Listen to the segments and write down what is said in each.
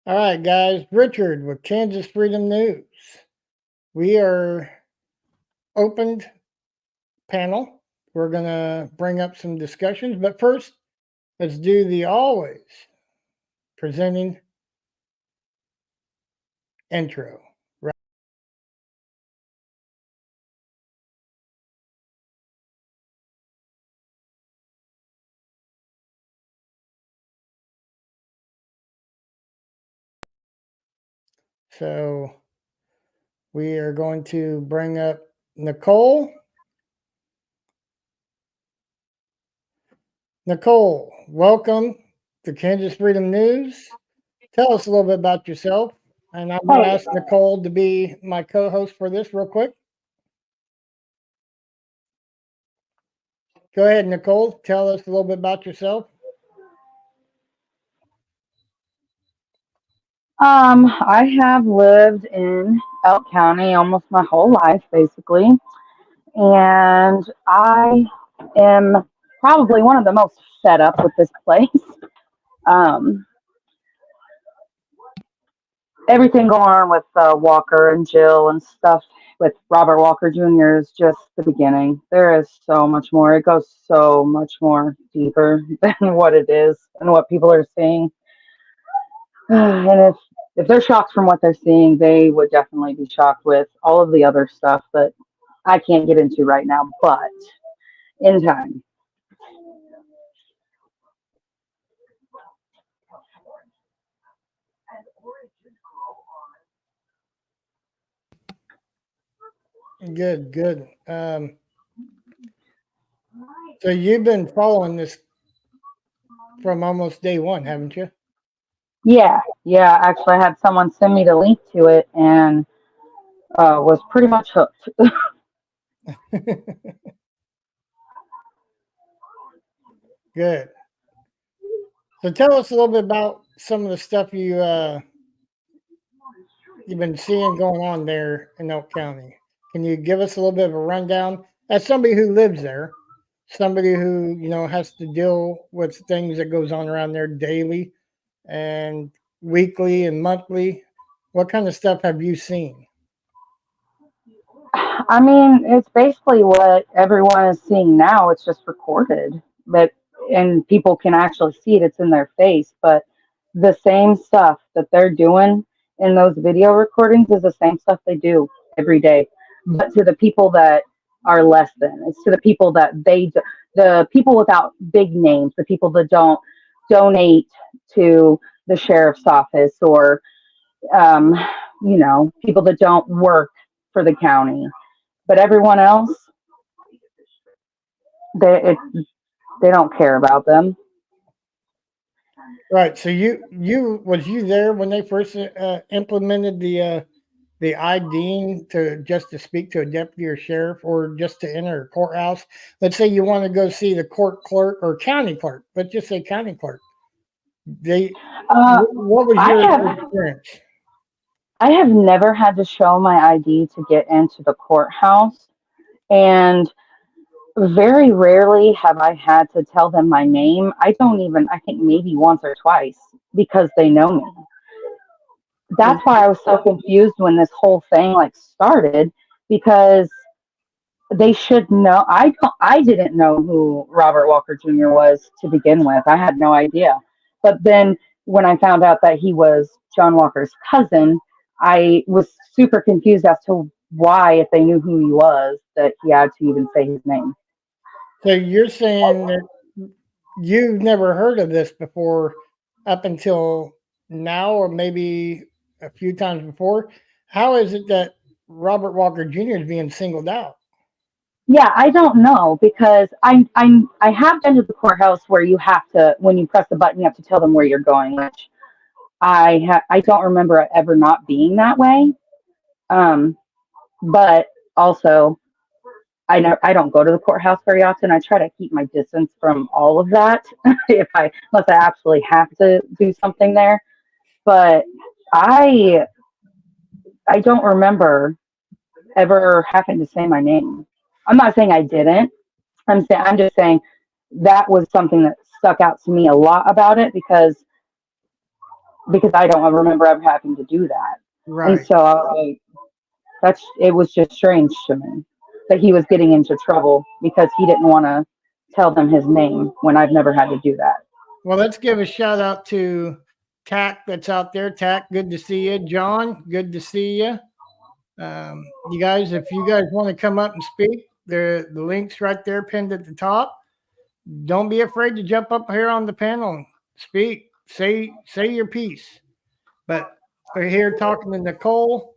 All right, guys. Richard with Kansas Freedom News. We are opened panel. We're going to bring up some discussions, but first, let's do the always presenting intro. Right. So we are going to bring up Nicole. Nicole, welcome to Kansas Freedom News. Tell us a little bit about yourself. And I'm going to ask Nicole to be my co-host for this real quick. Go ahead, Nicole. Tell us a little bit about yourself. I have lived in Elk County almost my whole life, basically, and I am probably one of the most fed up with this place. Um, Everything going on with Walker and Jill and stuff with Robert Walker Jr. is just the beginning. There is so much more. It goes so much more deeper than what it is and what people are seeing. And if they're shocked from what they're seeing, they would definitely be shocked with all of the other stuff that I can't get into right now, but in time. Good, good. So you've been following this from almost day one, haven't you? Yeah. Actually, I had someone send me the link to it and was pretty much hooked. Good. So tell us a little bit about some of the stuff you've been seeing going on there in Elk County. Can you give us a little bit of a rundown as somebody who lives there, somebody who has to deal with things that goes on around there daily and weekly and monthly? What kind of stuff have you seen? I mean, it's basically what everyone is seeing now. It's just recorded, but and people can actually see it. It's in their face, but the same stuff that they're doing in those video recordings is the same stuff they do every day. But to the people that are less than, it's to the people that the people without big names, the people that don't donate to the sheriff's office or um, people that don't work for the county, but everyone else, they don't care about them. Right. So you there when they first implemented the IDing to speak to a deputy or sheriff or just to enter a courthouse? Let's say you want to go see the court clerk or county clerk. Let's just say county clerk. They Uh, what was I your have experience? I have never had to show my ID to get into the courthouse, and very rarely have I had to tell them my name. I don't even. I think maybe once or twice because they know me. That's why I was so confused when this whole thing like started because they should know. I didn't know who Robert Walker Jr. was to begin with. I had no idea. But then when I found out that he was John Walker's cousin, I was super confused as to why, if they knew who he was, that he had to even say his name. So you're saying that you've never heard of this before up until now, or maybe a few times before. How is it that Robert Walker Jr. is being singled out? Yeah, I don't know because I have been to the courthouse where you have to, when you press the button, you have to tell them where you're going, which I don't remember it ever not being that way. Um, but also I don't go to the courthouse very often. I try to keep my distance from all of that if I unless I absolutely have to do something there. But I I don't remember ever having to say my name. I'm not saying I didn't. I'm just saying that was something that stuck out to me a lot about it because because I don't remember ever having to do that. And Right. so I was like, it was just strange to me that he was getting into trouble because he didn't want to tell them his name when I've never had to do that. Well, let's give a shout out to Tack that's out there. Tack, good to see you. John, good to see you. You guys, if you guys want to come up and speak, the link's right there pinned at the top. Don't be afraid to jump up here on the panel and speak. Say your piece. But we're here talking to Nicole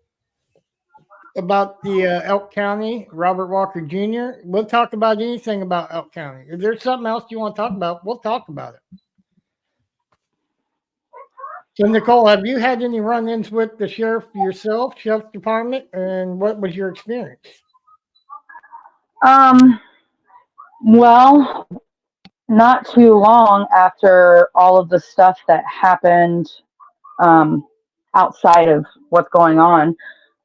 about the Elk County, Robert Walker Jr. We'll talk about anything about Elk County. If there's something else you want to talk about, we'll talk about it. So, Nicole, have you had any run-ins with the sheriff yourself, sheriff's department, and what was your experience? Um, well, not too long after all of the stuff that happened um, outside of what's going on,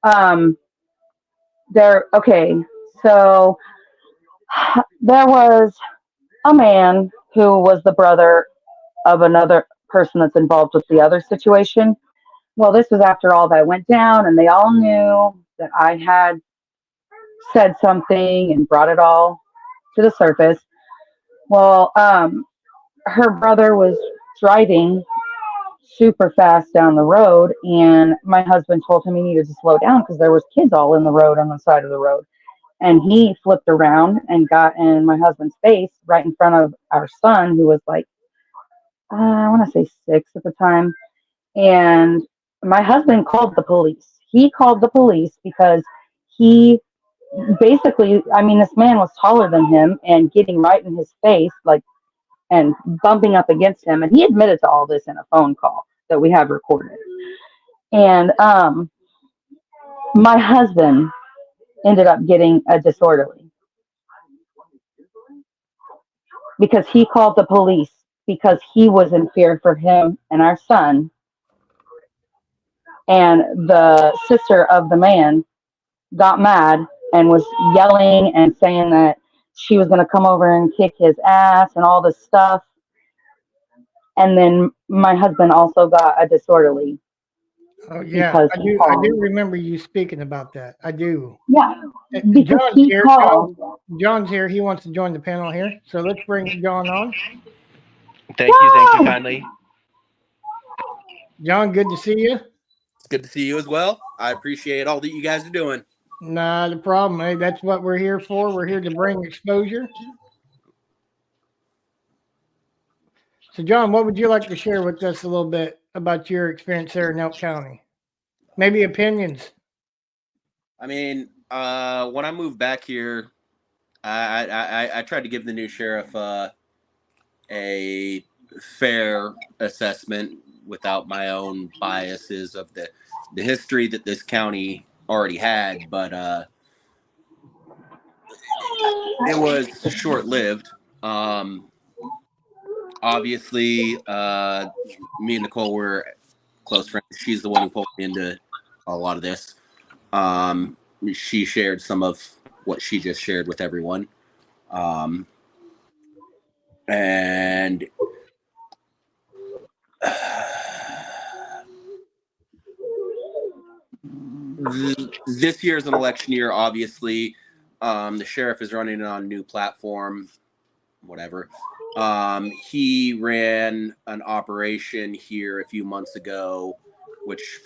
um, okay, so there was a man who was the brother of another person that's involved with the other situation. Well, this was after all that went down, and they all knew that I had said something and brought it all to the surface. Well, her brother was driving super fast down the road, and my husband told him he needed to slow down because there was kids all in the road on the side of the road. And he flipped around and got in my husband's face right in front of our son, who was like, I want to say 6 at the time. And my husband called the police. He called the police because he basically, I mean, this man was taller than him and getting right in his face, like, and bumping up against him. And he admitted to all this in a phone call that we have recorded. And my husband ended up getting a disorderly because he called the police because he was in fear for him and our son. And the sister of the man got mad and was yelling and saying that she was going to come over and kick his ass and all this stuff. And then my husband also got a disorderly Oh yeah, because I he do. I do called. remember you speaking about that. I do. Yeah, because John's he here. called. John's here. He wants to join the panel here. So let's bring John on. Thank you Woo! kindly. John, good to see you. It's good to see you as well. I appreciate all that you guys are doing. Not a problem. Hey, that's what we're here for. We're here to bring exposure. So, John, what would you like to share with us a little bit about your experience there in Elk County? Maybe opinions. I mean, when I moved back here, I tried to give the new sheriff a fair assessment without my own biases of the history that this county already had, but it was short lived. Obviously, me and Nicole were close friends. She's the one who pulled me into a lot of this. She shared some of what she just shared with everyone. And this year is an election year, obviously. The sheriff is running on a new platform, whatever. He ran an operation here a few months ago, which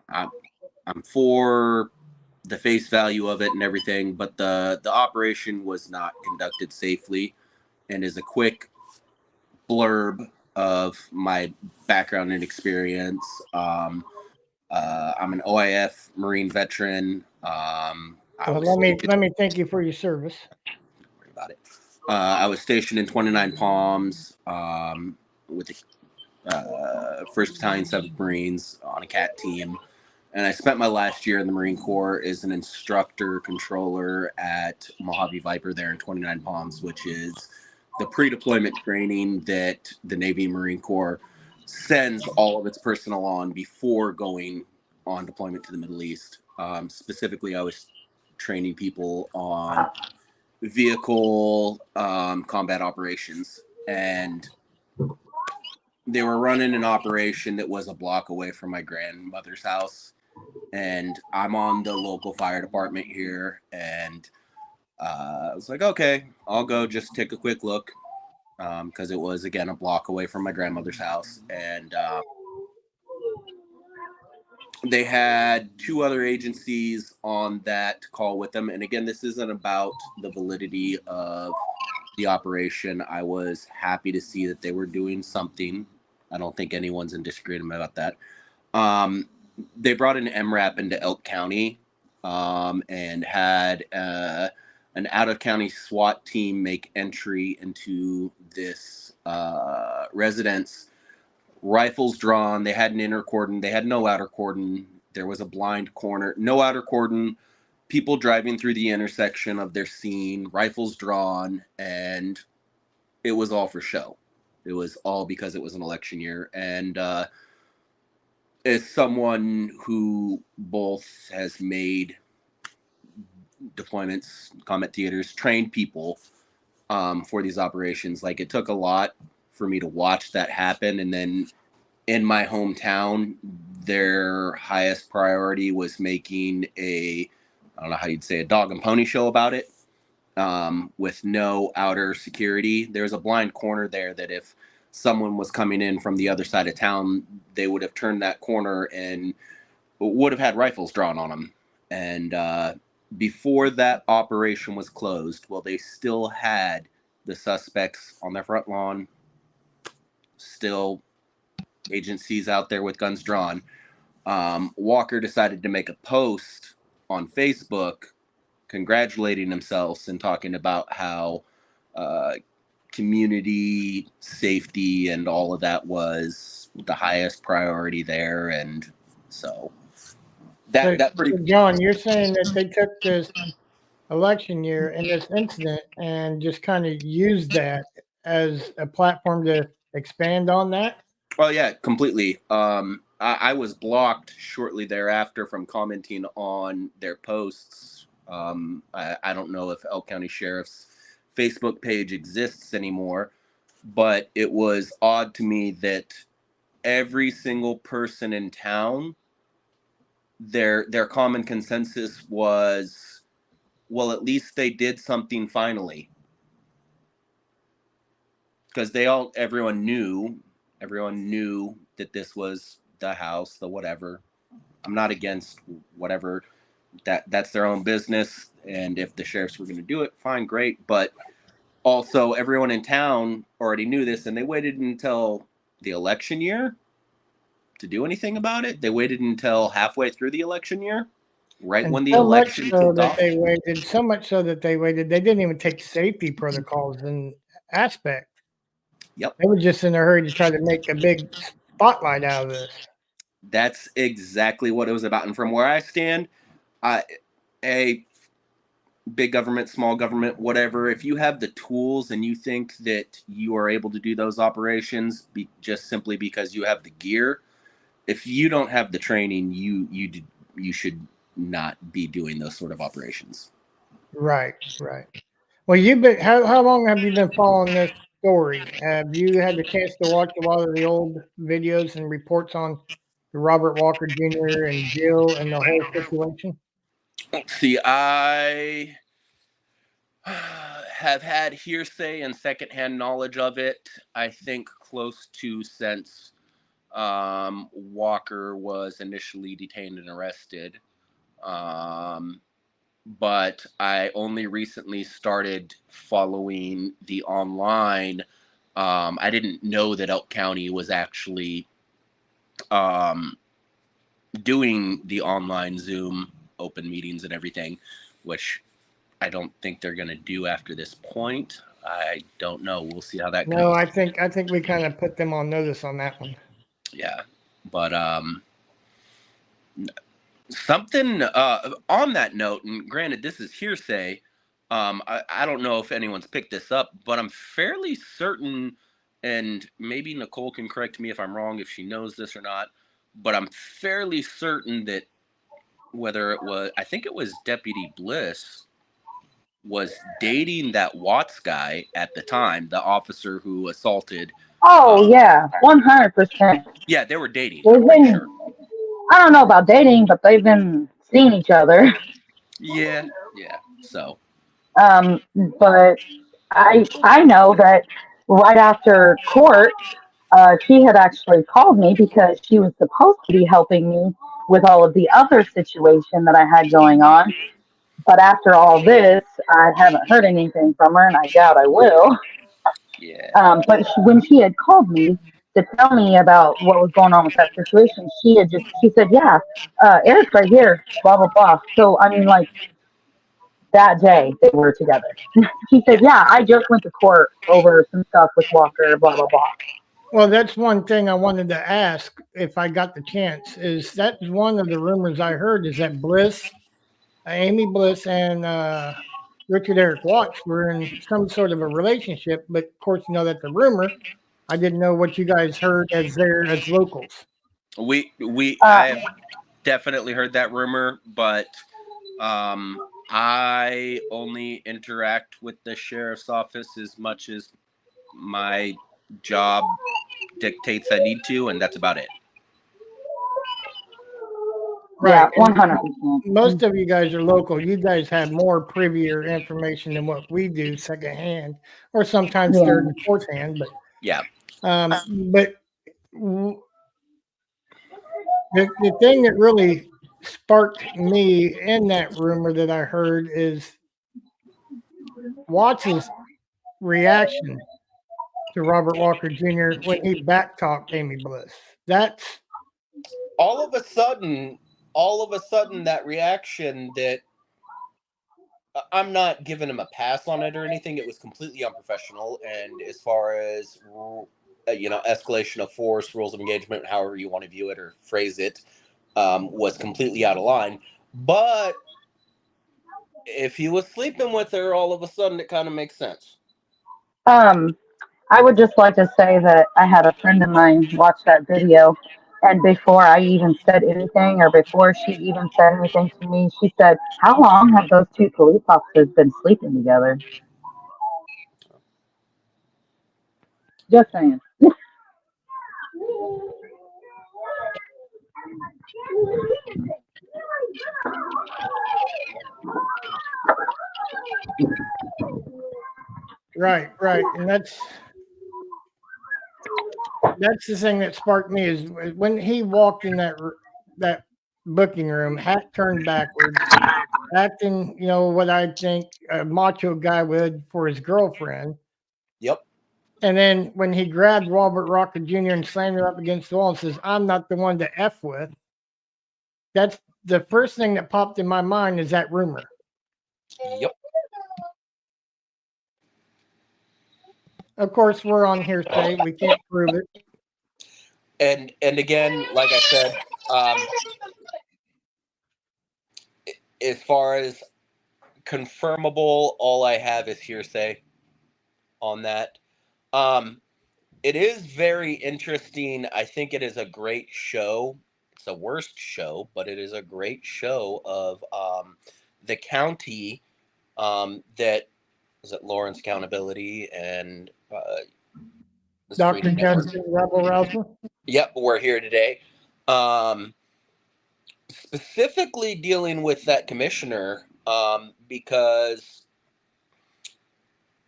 I'm for the face value of it and everything, but the operation was not conducted safely. And as a quick blurb of my background and experience, I'm an OIF Marine veteran. Well, let me thank you for your service. Don't worry about it. I was stationed in 29 Palms with the 1st Battalion 7th Marines on a CAT team. And I spent my last year in the Marine Corps as an instructor controller at Mojave Viper there in 29 Palms, which is the pre-deployment training that the Navy Marine Corps sends all of its personnel on before going on deployment to the Middle East. Specifically, I was training people on vehicle combat operations. And they were running an operation that was a block away from my grandmother's house, and I'm on the local fire department here, and I was like, okay, I'll go just take a quick look, because it was, again, a block away from my grandmother's house, and they had two other agencies on that call with them. And again, this isn't about the validity of the operation. I was happy to see that they were doing something. I don't think anyone's in disagreement about that. They brought an MRAP into Elk County, and had an out-of-county SWAT team make entry into this residence. Rifles drawn. They had an inner cordon. They had no outer cordon. There was a blind corner. No outer cordon. People driving through the intersection of their scene. Rifles drawn, and it was all for show. It was all because it was an election year. And as someone who both has made deployments, combat theaters, trained people for these operations, like, it took a lot for me to watch that happen. And then in my hometown, their highest priority was making I don't know how you'd say, a dog and pony show about it, with no outer security. There's a blind corner there that if someone was coming in from the other side of town, they would have turned that corner and would have had rifles drawn on them. And before that operation was closed, well, they still had the suspects on their front lawn, still agencies out there with guns drawn. Walker decided to make a post on Facebook congratulating themselves and talking about how community safety and all of that was the highest priority there. And so that pretty So John, you're saying that they took this election year and this incident and just kind of used that as a platform to expand on that? Oh yeah, completely. I was blocked shortly thereafter from commenting on their posts. I don't know if Elk County Sheriff's Facebook page exists anymore, but it was odd to me that every single person in town, their common consensus was, well, at least they did something finally. Because everyone knew that this was the house, the whatever. I'm not against whatever, that's their own business. And if the sheriffs were going to do it, fine, great. But also everyone in town already knew this, and they waited until the election year to do anything about it. They waited until halfway through the election year, right And when the so much election so kicked that off. they waited, so much so that they waited. They didn't even take safety protocols in aspect. Yep. They were just in a hurry to try to make a big spotlight out of this. That's exactly what it was about. And from where I stand, a big government, small government, whatever, if you have the tools and you think that you are able to do those operations just simply because you have the gear, if you don't have the training, you should not be doing those sort of operations. Right. Well, you've been how long have you been following this story? Have you had the chance to watch a lot of the old videos and reports on the Robert Walker Jr. and Jill and the whole situation? See, I have had hearsay and secondhand knowledge of it, I think, close to since Walker was initially detained and arrested. But I only recently started following the online. I didn't know that Elk County was actually doing the online Zoom open meetings and everything, which I don't think they're going to do after this point. I don't know. We'll see how that No, goes. I think we kind of put them on notice on that one. Yeah, but something on that note, and granted, this is hearsay. I don't know if anyone's picked this up, but I'm fairly certain, and maybe Nicole can correct me if I'm wrong, if she knows this or not, but I'm fairly certain that I think it was Deputy Bliss, was dating that Watts guy at the time, the officer who assaulted Oh yeah, 100%. Yeah, they were dating. They've I'm pretty been. sure. I don't know about dating, but they've been seeing each other. Yeah, yeah. So But I know that right after court, she had actually called me because she was supposed to be helping me with all of the other situation that I had going on. But after all this, I haven't heard anything from her, and I doubt I will. yeah, But when she had called me to tell me about what was going on with that situation, she said, "Yeah, Eric's right here, blah blah blah." So I mean, like that day they were together. She said, yeah. "Yeah, I just went to court over some stuff with Walker, blah blah blah." Well, that's one thing I wanted to ask if I got the chance. Is that one of the rumors I heard is that Amy Bliss, and Richard Eric Watts were in some sort of a relationship, but of course, you know that's a rumor. I didn't know what you guys heard as there as locals. Uh, I have definitely heard that rumor, but I only interact with the sheriff's office as much as my job dictates I need to, and that's about it. yeah, Right. And 100%. most of you guys are local. You guys have more privier information than what we do secondhand, or sometimes Yeah. third and fourth hand. Yeah. But w- the thing that really sparked me in that rumor that I heard is Watts's reaction to Robert Walker Jr. when he backtalked Amy Bliss. That's All of a sudden, that reaction that I'm not giving him a pass on it or anything. It was completely unprofessional. And as far as, escalation of force, rules of engagement, however you want to view it or phrase it, was completely out of line. But if he was sleeping with her, all of a sudden it kind of makes sense. Um, I would just like to say that I had a friend of mine watch that video, and before I even said anything, or before she even said anything to me, she said, "How long have those two police officers been sleeping together?" Just saying. right, right, and that's the thing that sparked me is when he walked in that booking room, hat turned backwards, acting, what I think a macho guy would for his girlfriend. Yep. And then when he grabbed Robert Rocker Jr. and slammed him up against the wall and says, "I'm not the one to F with," that's the first thing that popped in my mind is that rumor. Yep. Of course, we're on hearsay. We can't prove it. And again, like I said, as far as confirmable, all I have is hearsay on that. It is very interesting. I think it is a great show. It's a worst show, but it is a great show of the county that is it Lawrence Accountability and the Dr. Screening Network. Justin Rebel Rouser. Yep, we're here today. Specifically dealing with that commissioner because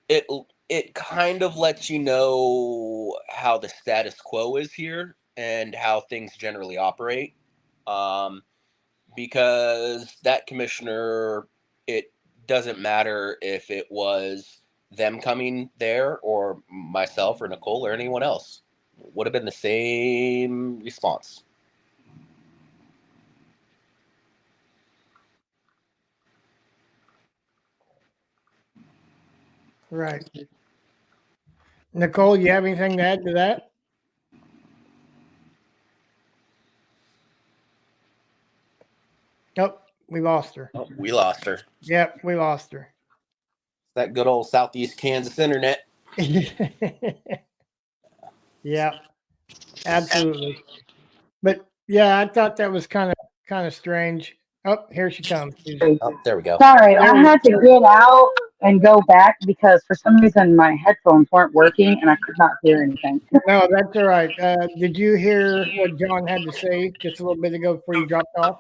it it kind of lets you know how the status quo is here and how things generally operate. Um, because that commissioner, it doesn't matter if it was them coming there or myself or Nicole or anyone else, would have been the same response. Right. Nicole, you have anything to add to that? Nope, we lost her. Oh, we lost her. Yep, we lost her. That good old Southeast Kansas internet. Yeah, absolutely. But yeah, I thought that was kind of strange. Oh, here she comes. Oh, there we go. Sorry, There I we had to get out and go back because for some reason my headphones weren't working and I could not hear anything. No, that's all right. Did you hear what John had to say just a little bit ago before you dropped off?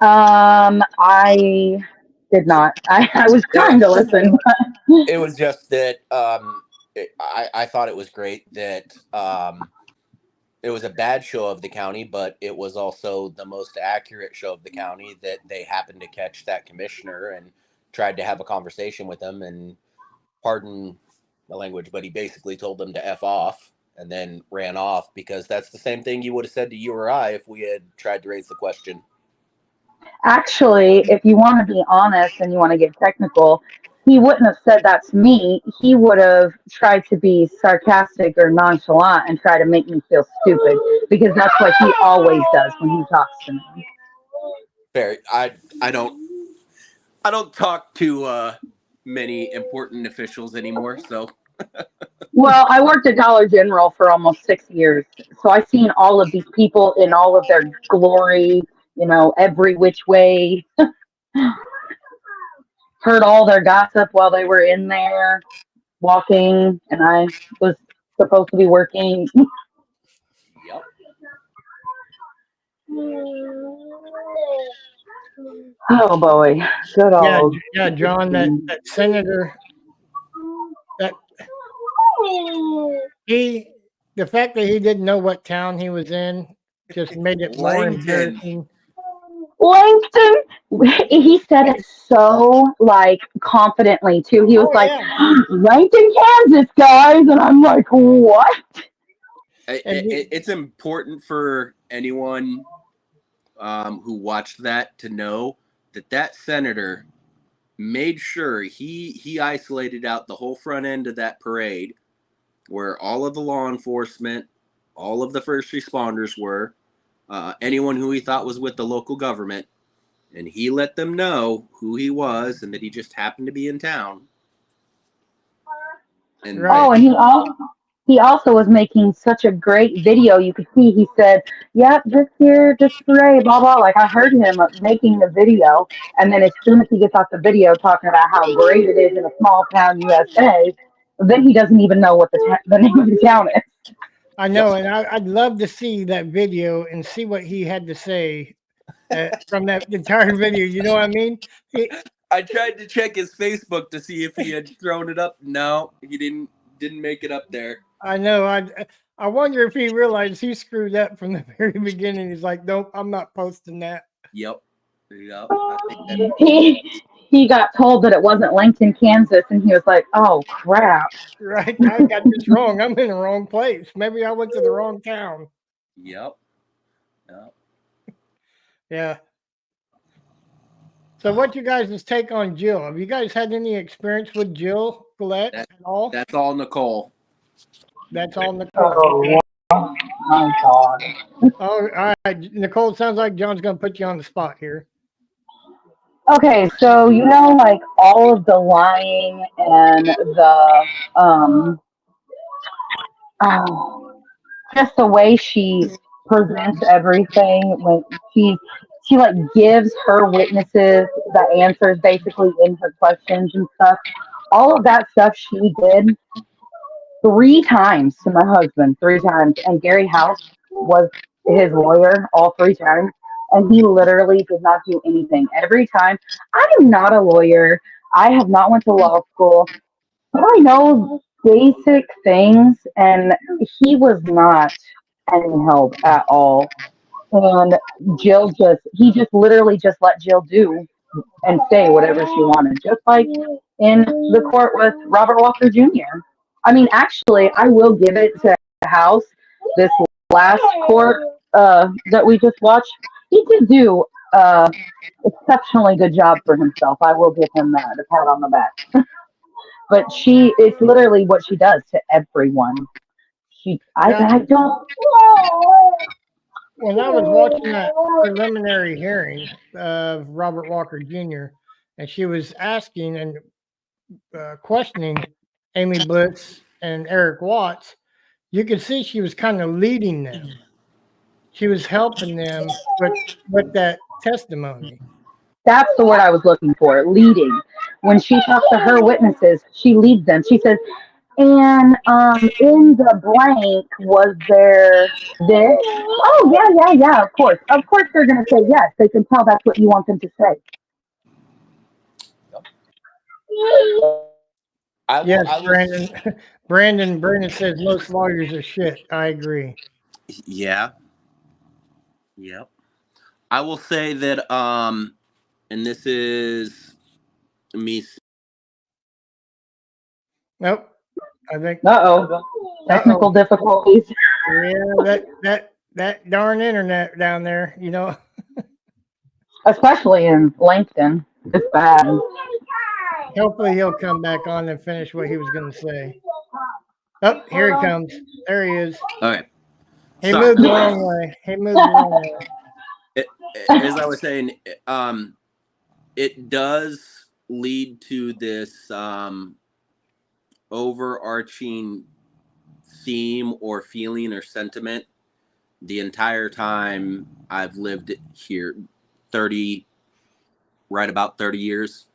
I did not. I was trying to listen. It was just that I thought it was great that it was a bad show of the county, but it was also the most accurate show of the county, that they happened to catch that commissioner and tried to have a conversation with him, and pardon the language, but he basically told them to F off and then ran off, because that's the same thing you would have said to you or I if we had tried to raise the question. Actually, if you want to be honest and you want to get technical, he wouldn't have said that to me. He would have tried to be sarcastic or nonchalant and try to make me feel stupid because that's what he always does when he talks to me. Fair. I don't talk to many important officials anymore, so Well, I worked at Dollar General for almost 6 years, so I've seen all of these people in all of their glory, every which way. Heard all their gossip while they were in there walking, and I was supposed to be working. yep. Oh boy, good Yeah, old. yeah, John, that senator, that he, the fact that he didn't know what town he was in just made it more Langton. embarrassing. Langton, he said it so like confidently too. He was Oh like, yeah, Langton, Kansas, guys, and I'm like, what? It's important for anyone who watched that to know that senator made sure he isolated out the whole front end of that parade, where all of the law enforcement, all of the first responders were, anyone who he thought was with the local government, and he let them know who he was and that he just happened to be in town. And Right. Oh, and he also was making such a great video. You could see he said, "Yep, just here, just pray, blah blah." Like I heard him making the video, and then as soon as he gets off the video talking about how great it is in a small town USA, then he doesn't even know what the name of the town is. I know, and I'd love to see that video and see what he had to say from that entire video. You know what I mean? I tried to check his Facebook to see if he had thrown it up. No, he didn't make it up there. I know. I wonder if he realized he screwed up from the very beginning. He's like, nope, I'm not posting that. Yep. I think that, He got told that it wasn't Langton, Kansas, and he was like, "Oh crap!" Right. I got this wrong. I'm in the wrong place. Maybe I went to the wrong town. yep. Yep. Yeah. So what you guys' take on Jill? Have you guys had any experience with Jill Gillette at all? That's all Nicole. That's all Nicole. Oh my God. Oh, all right. Nicole, it sounds like John's going to put you on the spot here. Okay, so like all of the lying and the oh, just the way she presents everything when she like gives her witnesses the answers basically in her questions and stuff. All of that stuff she did 3 times to my husband, 3 times, and Gary House was his lawyer all 3 times, and he literally did not do anything. Every time, I am not a lawyer. I have not went to law school, but I know basic things, and he was not any help at all. And he just literally just let Jill do and say whatever she wanted, just like in the court with Robert Walker Jr. I mean, actually, I will give it to House. This last court that we just watched, he did do exceptionally good job for himself. I will give him that, a pat on the back. But it's literally what she does to everyone. I don't. When I was watching that preliminary hearing of Robert Walker Jr., and she was asking and questioning Amy Blitz and Eric Watts, you could see she was kind of leading them. She was helping them with that testimony. That's the word I was looking for, leading. when she talks to her witnesses, she leads them. She says, and in the blank, was there this? Oh, yeah. Of course. Of course they're going to say yes. They can tell that's what you want them to say. Yes, I will. Brandon. Brandon says most lawyers are shit. I agree. Yeah. Yep. I will say that, and this is me. Nope. I think. Uh-oh. Technical Uh-oh. difficulties. Yeah, that darn internet down there, Especially in Langston. It's bad. hopefully he'll come back on and finish what he was going to say. Oh, here he comes. There he is. All right. He Sorry moved about the that. wrong way. He moved the wrong way. It, as I was saying, it does lead to this overarching theme or feeling or sentiment the entire time I've lived here, 30, right about 30 years.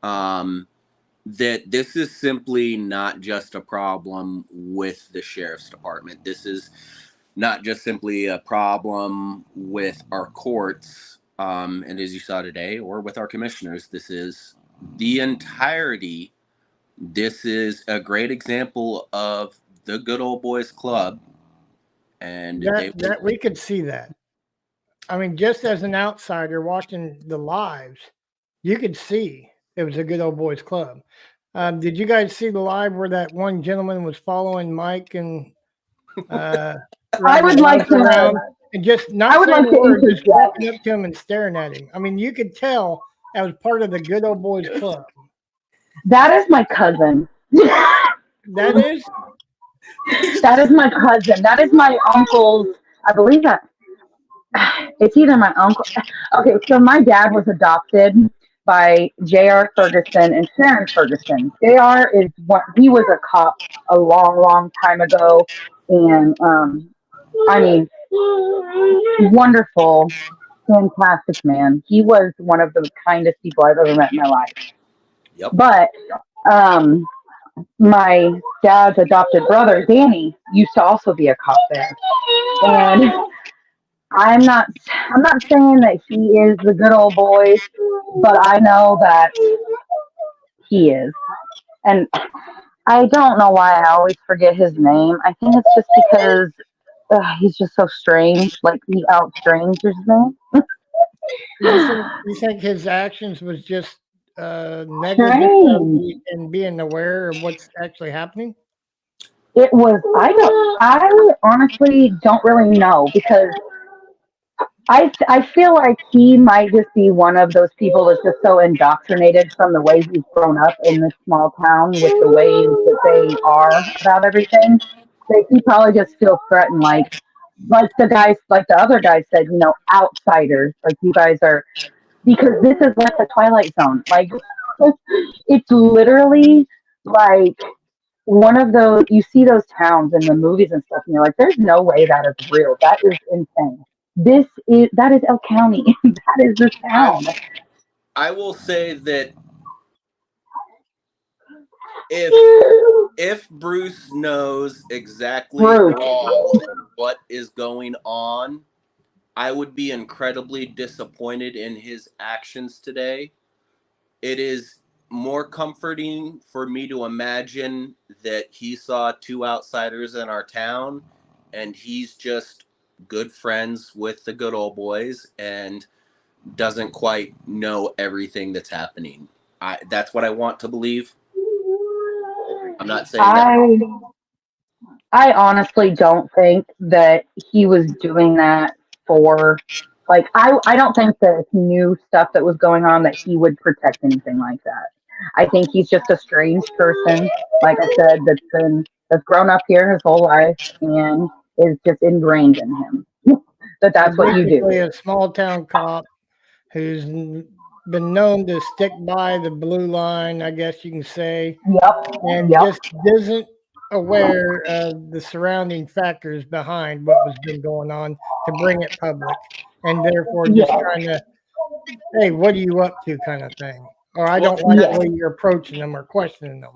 That this is simply not just a problem with the sheriff's department. This is not just simply a problem with our courts, and as you saw today, or with our commissioners. This is the entirety. This is a great example of the good old boys club, and That we could see that. I mean, just as an outsider watching the lives, you could see it was a good old boys club. Did you guys see the live where that one gentleman was following Mike and I riding would the like bike around to. and just I not would saying like a to word, just interject. walking up to him and staring at him? I mean, you could tell that was part of the good old boys club. That is my cousin. That is, That is my cousin. That is my uncle's. I believe that it's either my uncle. Okay, so my dad was adopted by J.R. Ferguson and Sharon Ferguson. J.R. is what he was a cop a long, long time ago, and I mean, wonderful, fantastic man. He was one of the kindest people I've ever met in my life. Yep. But um, my dad's adopted brother, Danny, used to also be a cop there. And I'm not saying that he is the good old boy, but I know that he is. And I don't know why I always forget his name. I think it's just because he's just so strange. Like he out stranges me. you think his actions was just negligence of Strange. and being aware of what's actually happening? It was. I honestly don't really know because I feel like he might just be one of those people that's just so indoctrinated from the way he's grown up in this small town with the ways that they are about everything. That he probably just feels threatened, like the other guy said, outsiders. Like you guys are, because this is like the Twilight Zone. Like it's literally like one of those. You see those towns in the movies and stuff, and you're like, "There's no way that is real. That is insane." That is Elk County. That is this I town. I will say that if Bruce knows exactly Bruce. all what is going on, I would be incredibly disappointed in his actions today. It is more comforting for me to imagine that he saw two outsiders in our town and he's just good friends with the good old boys and doesn't quite know everything that's happening. That's what I want to believe. I'm not saying that. I I honestly don't think that he was doing that for like I don't think that if he knew stuff that was going on that he would protect anything like that. I think he's just a strange person, like I said, that's grown up here his whole life and is just ingrained in him So that's what you do. basically, a small town cop who's been known to stick by the blue line, I guess you can say, Yep. and Yep. just isn't aware of the surrounding factors behind what was been going on to bring it public, and therefore just Yeah. trying to, hey, what are you up to, kind of thing. or I Well, don't like Yeah. the way you're approaching them or questioning them.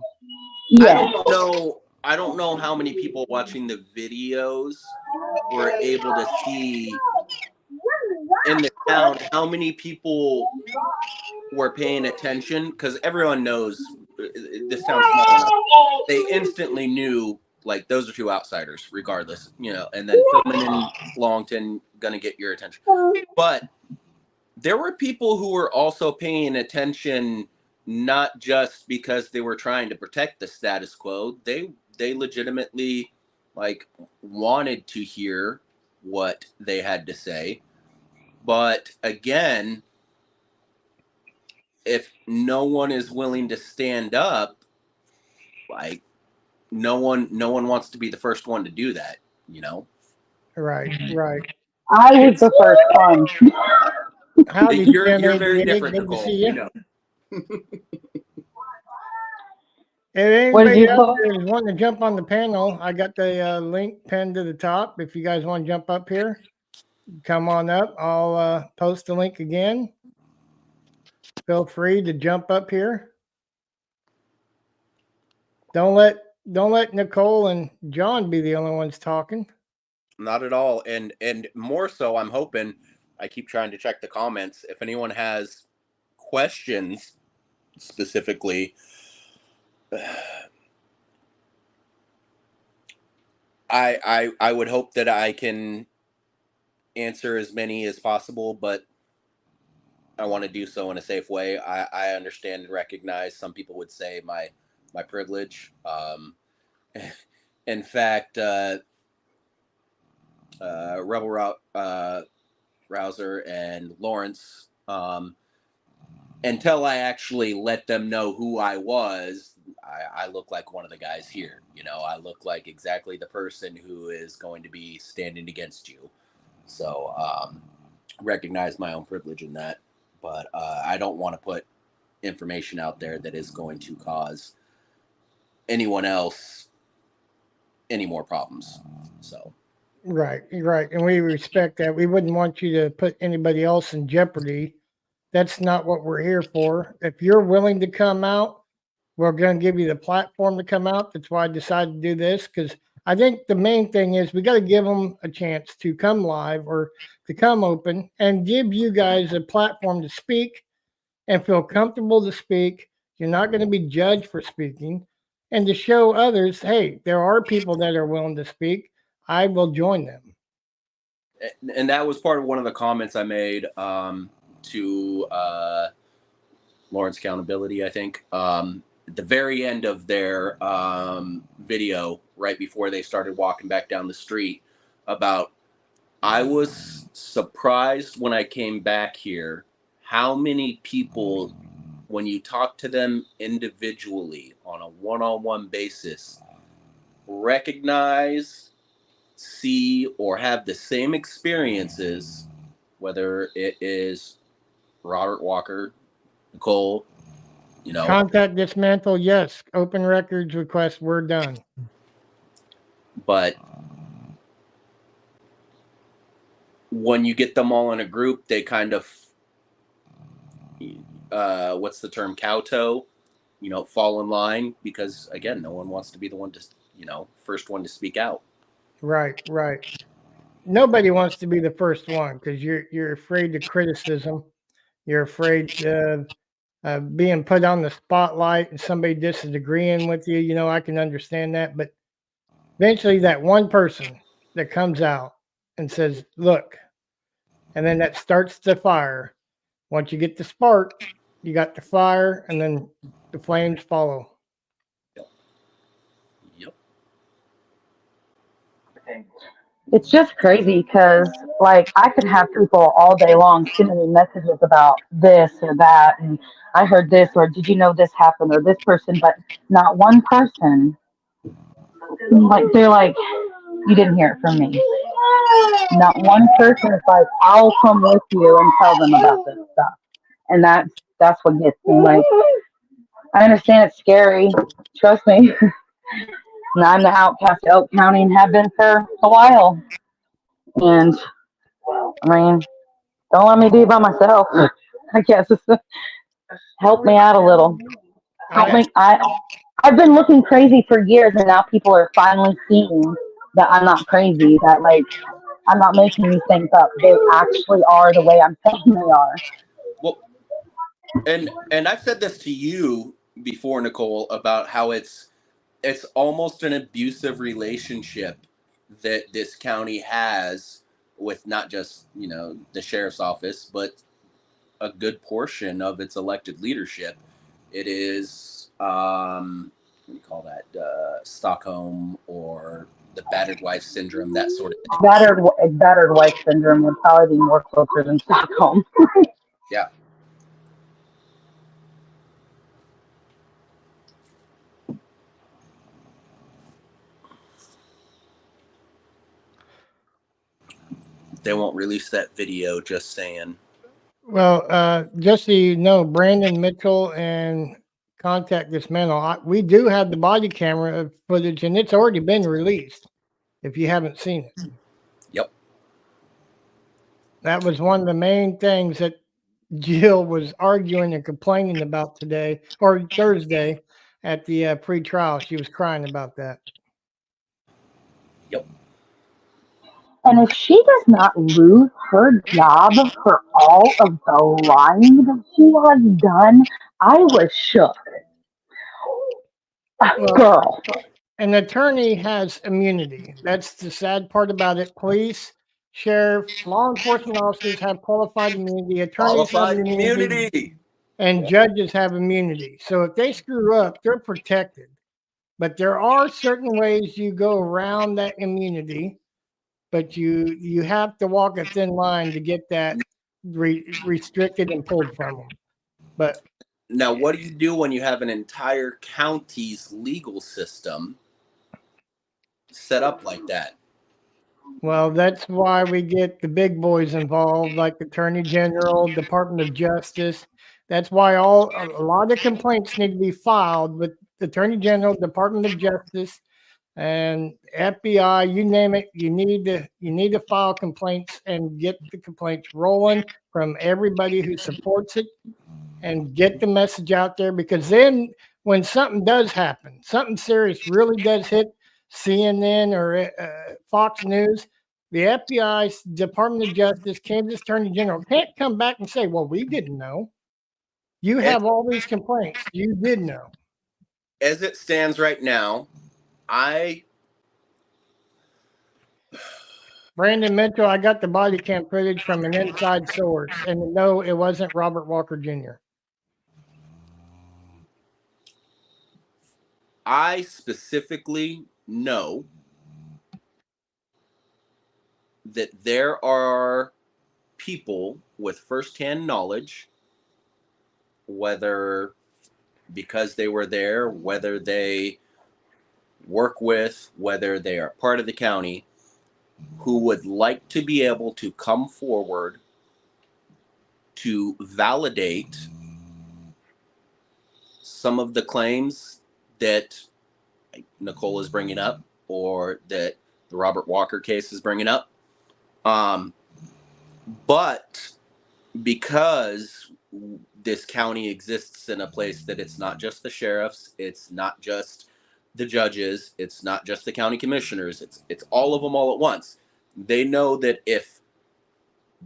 I Yeah. don't know. I don't know how many people watching the videos were able to see in the town how many people were paying attention, because everyone knows this town's small enough. They instantly knew, like, those are two outsiders, regardless, and then filming in Longton gonna get your attention. But there were people who were also paying attention, not just because they were trying to protect the status quo. They legitimately, like, wanted to hear what they had to say. But again, if no one is willing to stand up, like, no one wants to be the first one to do that, Right, right. I was the first one. Howdy, you're Jimmy. very Good different, to see Nicole, you. If What did anybody you else call? is wanting to jump on the panel, I got the link pinned to the top. If you guys want to jump up here, come on up. I'll post the link again. Feel free to jump up here. Don't let Nicole and John be the only ones talking. Not at all. And more so, I'm hoping, I keep trying to check the comments. If anyone has questions specifically, I would hope that I can answer as many as possible, but I want to do so in a safe way. I understand and recognize some people would say my privilege. In fact, Rouser and Lawrence, until I actually let them know who I was, I look like one of the guys here. I look like exactly the person who is going to be standing against you. So recognize my own privilege in that. But I don't want to put information out there that is going to cause anyone else any more problems. So. Right, right. And we respect that. We wouldn't want you to put anybody else in jeopardy. That's not what we're here for. If you're willing to come out, we're going to give you the platform to come out. That's why I decided to do this, because I think the main thing is we got to give them a chance to come live or to come open and give you guys a platform to speak and feel comfortable to speak. You're not going to be judged for speaking, and to show others, hey, there are people that are willing to speak. I will join them. And that was part of one of the comments I made to Lawrence Accountability, I think. At the very end of their video, right before they started walking back down the street, about I was surprised when I came back here how many people, when you talk to them individually on a one-on-one basis, recognize, see, or have the same experiences, whether it is Robert Walker, Nicole, Contact dismantle, yes. Open records request, we're done. but when you get them all in a group, they kind of, what's the term, kowtow, fall in line, because again, no one wants to be the one to, first one to speak out. Right, right. Nobody wants to be the first one because you're afraid of criticism. You're afraid of being put on the spotlight and somebody disagreeing with you. I can understand that, but eventually that one person that comes out and says, "Look," and then that starts the fire. Once you get the spark, you got the fire, and then the flames follow. Yep. It's just crazy because, like, I could have people all day long sending me messages about this or that, and I heard this, or did you know this happened, or this person, but not one person, like, they're like, you didn't hear it from me. Not one person is like, I'll come with you and tell them about this stuff. And that's what gets me. Like, I understand it's scary. Trust me. And I'm the outcast of Elk County and have been for a while. And I mean, don't let me be by myself. I guess Help me out a little. Help I, me. I've been looking crazy for years, and now people are finally seeing that I'm not crazy. That like I'm not making these things up. They actually are the way I'm saying they are. Well, and I've said this to you before, Nicole, about how it's almost an abusive relationship that this county has with not just, the sheriff's office, but a good portion of its elected leadership. It is, what do you call that? Stockholm, or the battered wife syndrome, that sort of thing. Battered wife syndrome would probably be more closer than Stockholm. Yeah. They won't release that video, just saying. well, just so you know, Brandon Mitchell and Contact Dismantle, we do have the body camera footage, and it's already been released. If you haven't seen it, Yep. that was one of the main things that Jill was arguing and complaining about today or Thursday at the pre-trial. She was crying about that. Yep. And if she does not lose her job for all of the lying that she has done, I was shook. Well, Girl. an attorney has immunity. That's the sad part about it. Police, sheriff, law enforcement officers have qualified immunity. Attorneys have Qualified immunity, immunity. and judges have immunity. So if they screw up, they're protected. But there are certain ways you go around that immunity, but you have to walk a thin line to get that restricted and pulled from them. But Now, what do you do when you have an entire county's legal system set up like that? well, that's why we get the big boys involved, like Attorney General, Department of Justice. That's why a lot of complaints need to be filed with the Attorney General, Department of Justice, and FBI. You name it. You need to file complaints and get the complaints rolling from everybody who supports it, and get the message out there, because then when something does happen, something serious really does hit CNN or Fox News, the FBI, Department of Justice, Kansas Attorney General can't come back and say, well, we didn't know. You As, have all these complaints. You did know. as it stands right now, I Brandon Mitchell, I got the body cam footage from an inside source, and no, it wasn't Robert Walker Jr. I specifically know that there are people with firsthand knowledge, whether because they were there, whether they work with, whether they are part of the county, who would like to be able to come forward to validate some of the claims that Nicole is bringing up, or that the Robert Walker case is bringing up. But because this county exists in a place that it's not just the sheriffs, it's not just the judges, it's not just the county commissioners, it's all of them all at once. They know that if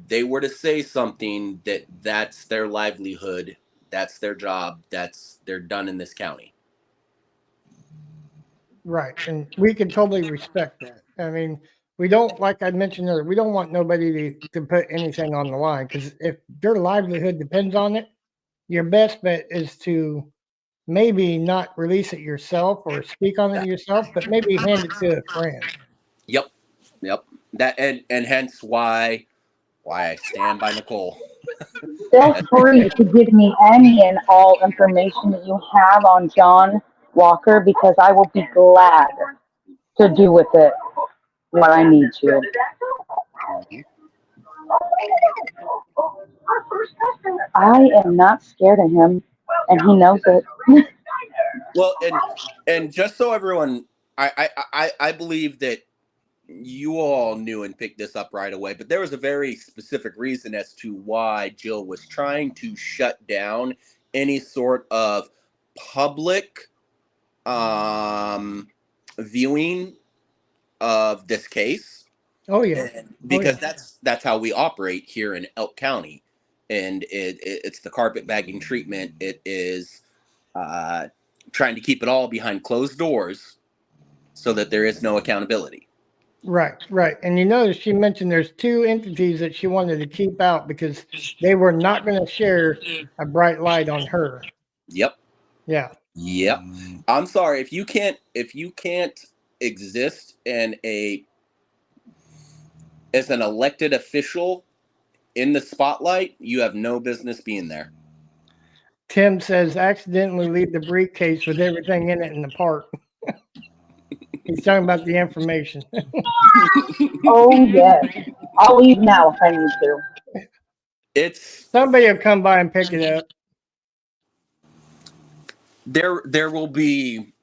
they were to say something, that's their livelihood, that's their job, they're done in this county. Right. And we can totally respect that. I mean, we don't, like I mentioned earlier, we don't want nobody to put anything on the line, because if their livelihood depends on it, your best bet is to maybe not release it yourself or speak on it yourself, but maybe hand it to a friend. Yep. Yep. That and hence why I stand by Nicole. Feel free to give me any and all information that you have on John Walker, because I will be glad to do with it what I need to. Mhm. I am not scared of him, and he knows it. Well, and just so everyone, I believe that you all knew and picked this up right away, but there was a very specific reason as to why Jill was trying to shut down any sort of public viewing of this case. Oh yeah. And because yeah. that's how we operate here in Elk County, and it's the carpetbagging treatment. It is trying to keep it all behind closed doors so that there is no accountability. Right, right. And you notice she mentioned there's two entities that she wanted to keep out because they were not going to share a bright light on her. Yep. Yeah. Yep. I'm sorry if you can't exist in as an elected official in the spotlight, you have no business being there. Tim says accidentally leave the briefcase with everything in it in the park. He's talking about the information. Oh yes, I'll leave now if I need to. It's Somebody will come by and pick it up. There will be,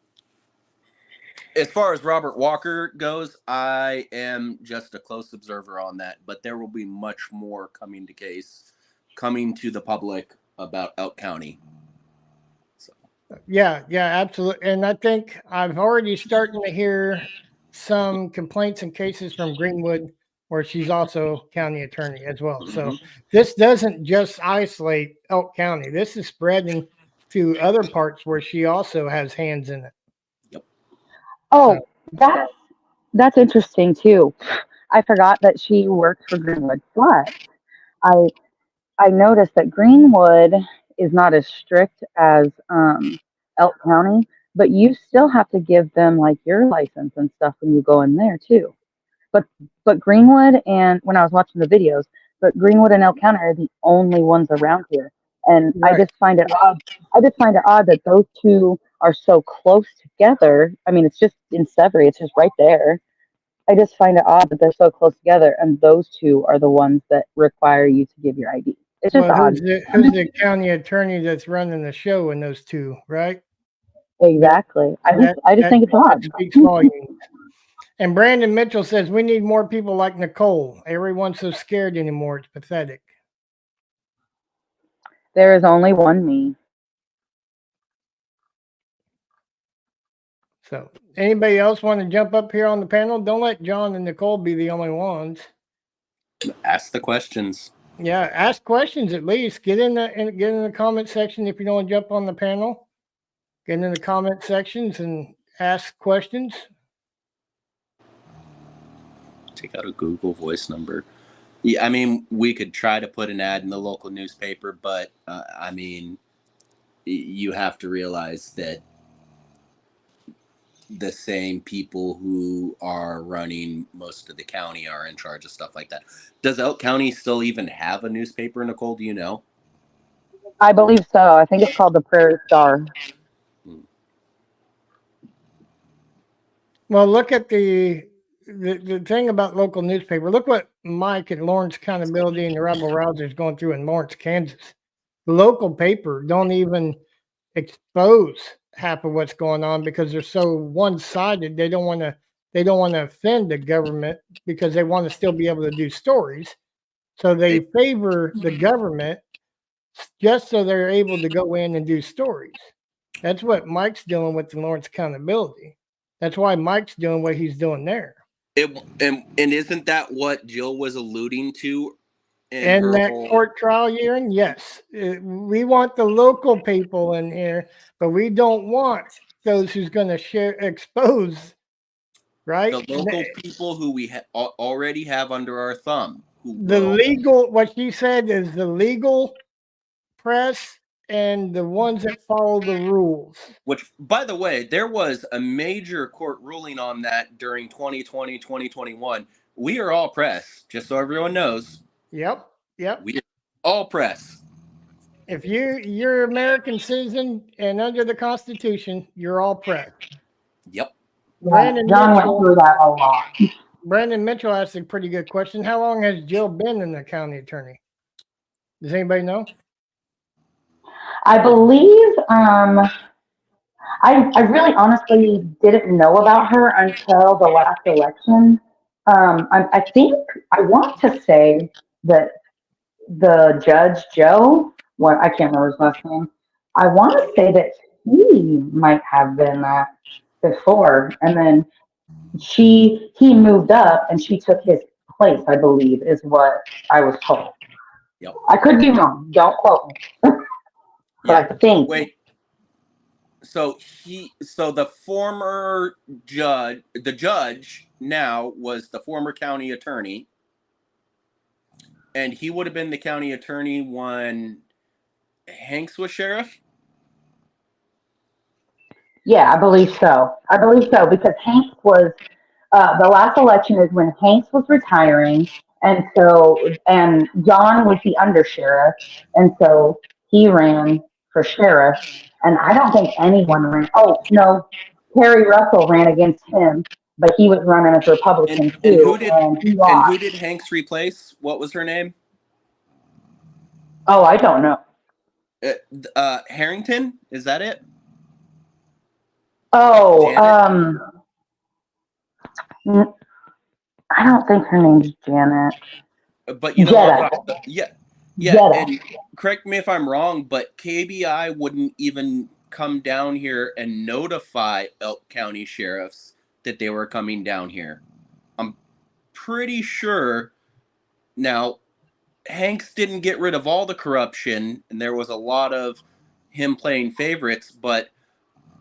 as far as Robert Walker goes, I am just a close observer on that, but there will be much more coming to the public about Elk County. So. Yeah, absolutely. And I think I've already starting to hear some complaints and cases from Greenwood where she's also county attorney as well. Mm-hmm. So this doesn't just isolate Elk County. This is spreading to other parts where she also has hands in it. Yep. Oh, so. That's interesting too. I forgot that she worked for Greenwood, but I noticed that Greenwood is not as strict as Elk County, but you still have to give them like your license and stuff when you go in there too. But Greenwood, and when I was watching the videos, but Greenwood and Elk County are the only ones around here, and right. I just find it odd. I just find it odd that those two are so close together. I mean, it's just in Severy; it's just right there. I just find it odd that they're so close together, and those two are the ones that require you to give your ID. It's just odd. Who's the county attorney that's running the show in those two, right? Exactly. I just think it's odd. That speaks volumes. And Brandon Mitchell says, we need more people like Nicole. Everyone's so scared anymore. It's pathetic. There is only one me. So anybody else want to jump up here on the panel? Don't let John and Nicole be the only ones. Ask the questions. Yeah, ask questions at least. Get in the comment section if you don't want to jump on the panel. Get in the comment sections and ask questions. Take out a Google Voice number. Yeah, I mean, we could try to put an ad in the local newspaper, but I mean, you have to realize that the same people who are running most of the county are in charge of stuff like that. Does Elk County still even have a newspaper, Nicole? Do you know? I believe so. I think it's called the Prairie Star. Well, look at the thing about local newspaper. Look what Mike and Lawrence Accountability and the Rebel Rousers going through in Lawrence, Kansas. The local paper don't even expose half of what's going on because they're so one-sided. They don't want to offend the government because they want to still be able to do stories. So they favor the government just so they're able to go in and do stories. That's what Mike's doing with the Lawrence Accountability. That's why Mike's doing what he's doing there. And isn't that what Jill was alluding to? In that court trial, Aaron? Yes. We want the local people in here, but we don't want those who's going to expose, right? The local people who we already have under our thumb. What she said is the legal press and the ones that follow the rules. Which, by the way, there was a major court ruling on that during 2020, 2021. We are all press, just so everyone knows. Yep. We are all press. If you're American citizen and under the Constitution, you're all press. Yep. John went through that a lot. Brandon Mitchell asked a pretty good question. How long has Jill been in the county attorney? Does anybody know? I believe I really honestly didn't know about her until the last election. I think I want to say that the judge Joe, I can't remember his last name, I want to say that he might have been that before, and then he moved up and she took his place, I believe, is what I was told. Yep. I could be wrong. Don't quote me. But I think. Wait. So the former judge, the judge now was the former county attorney, and he would have been the county attorney when Hanks was sheriff. Yeah, I believe so. I believe so because Hanks was the last election is when Hanks was retiring, and John was the undersheriff, and so he ran for sheriff, and I don't think anyone ran. Oh no, Terry Russell ran against him, but he was running as Republican And too, and he who lost. did Hanks replace? What was her name? Oh, I don't know. Harrington, is that it? Oh, Janet? I don't think her name's Janet. But you know what? Jetta. Yeah, Jetta. and correct me if I'm wrong, but KBI wouldn't even come down here and notify Elk County sheriffs that they were coming down here. I'm pretty sure. Now, Hanks didn't get rid of all the corruption, and there was a lot of him playing favorites, but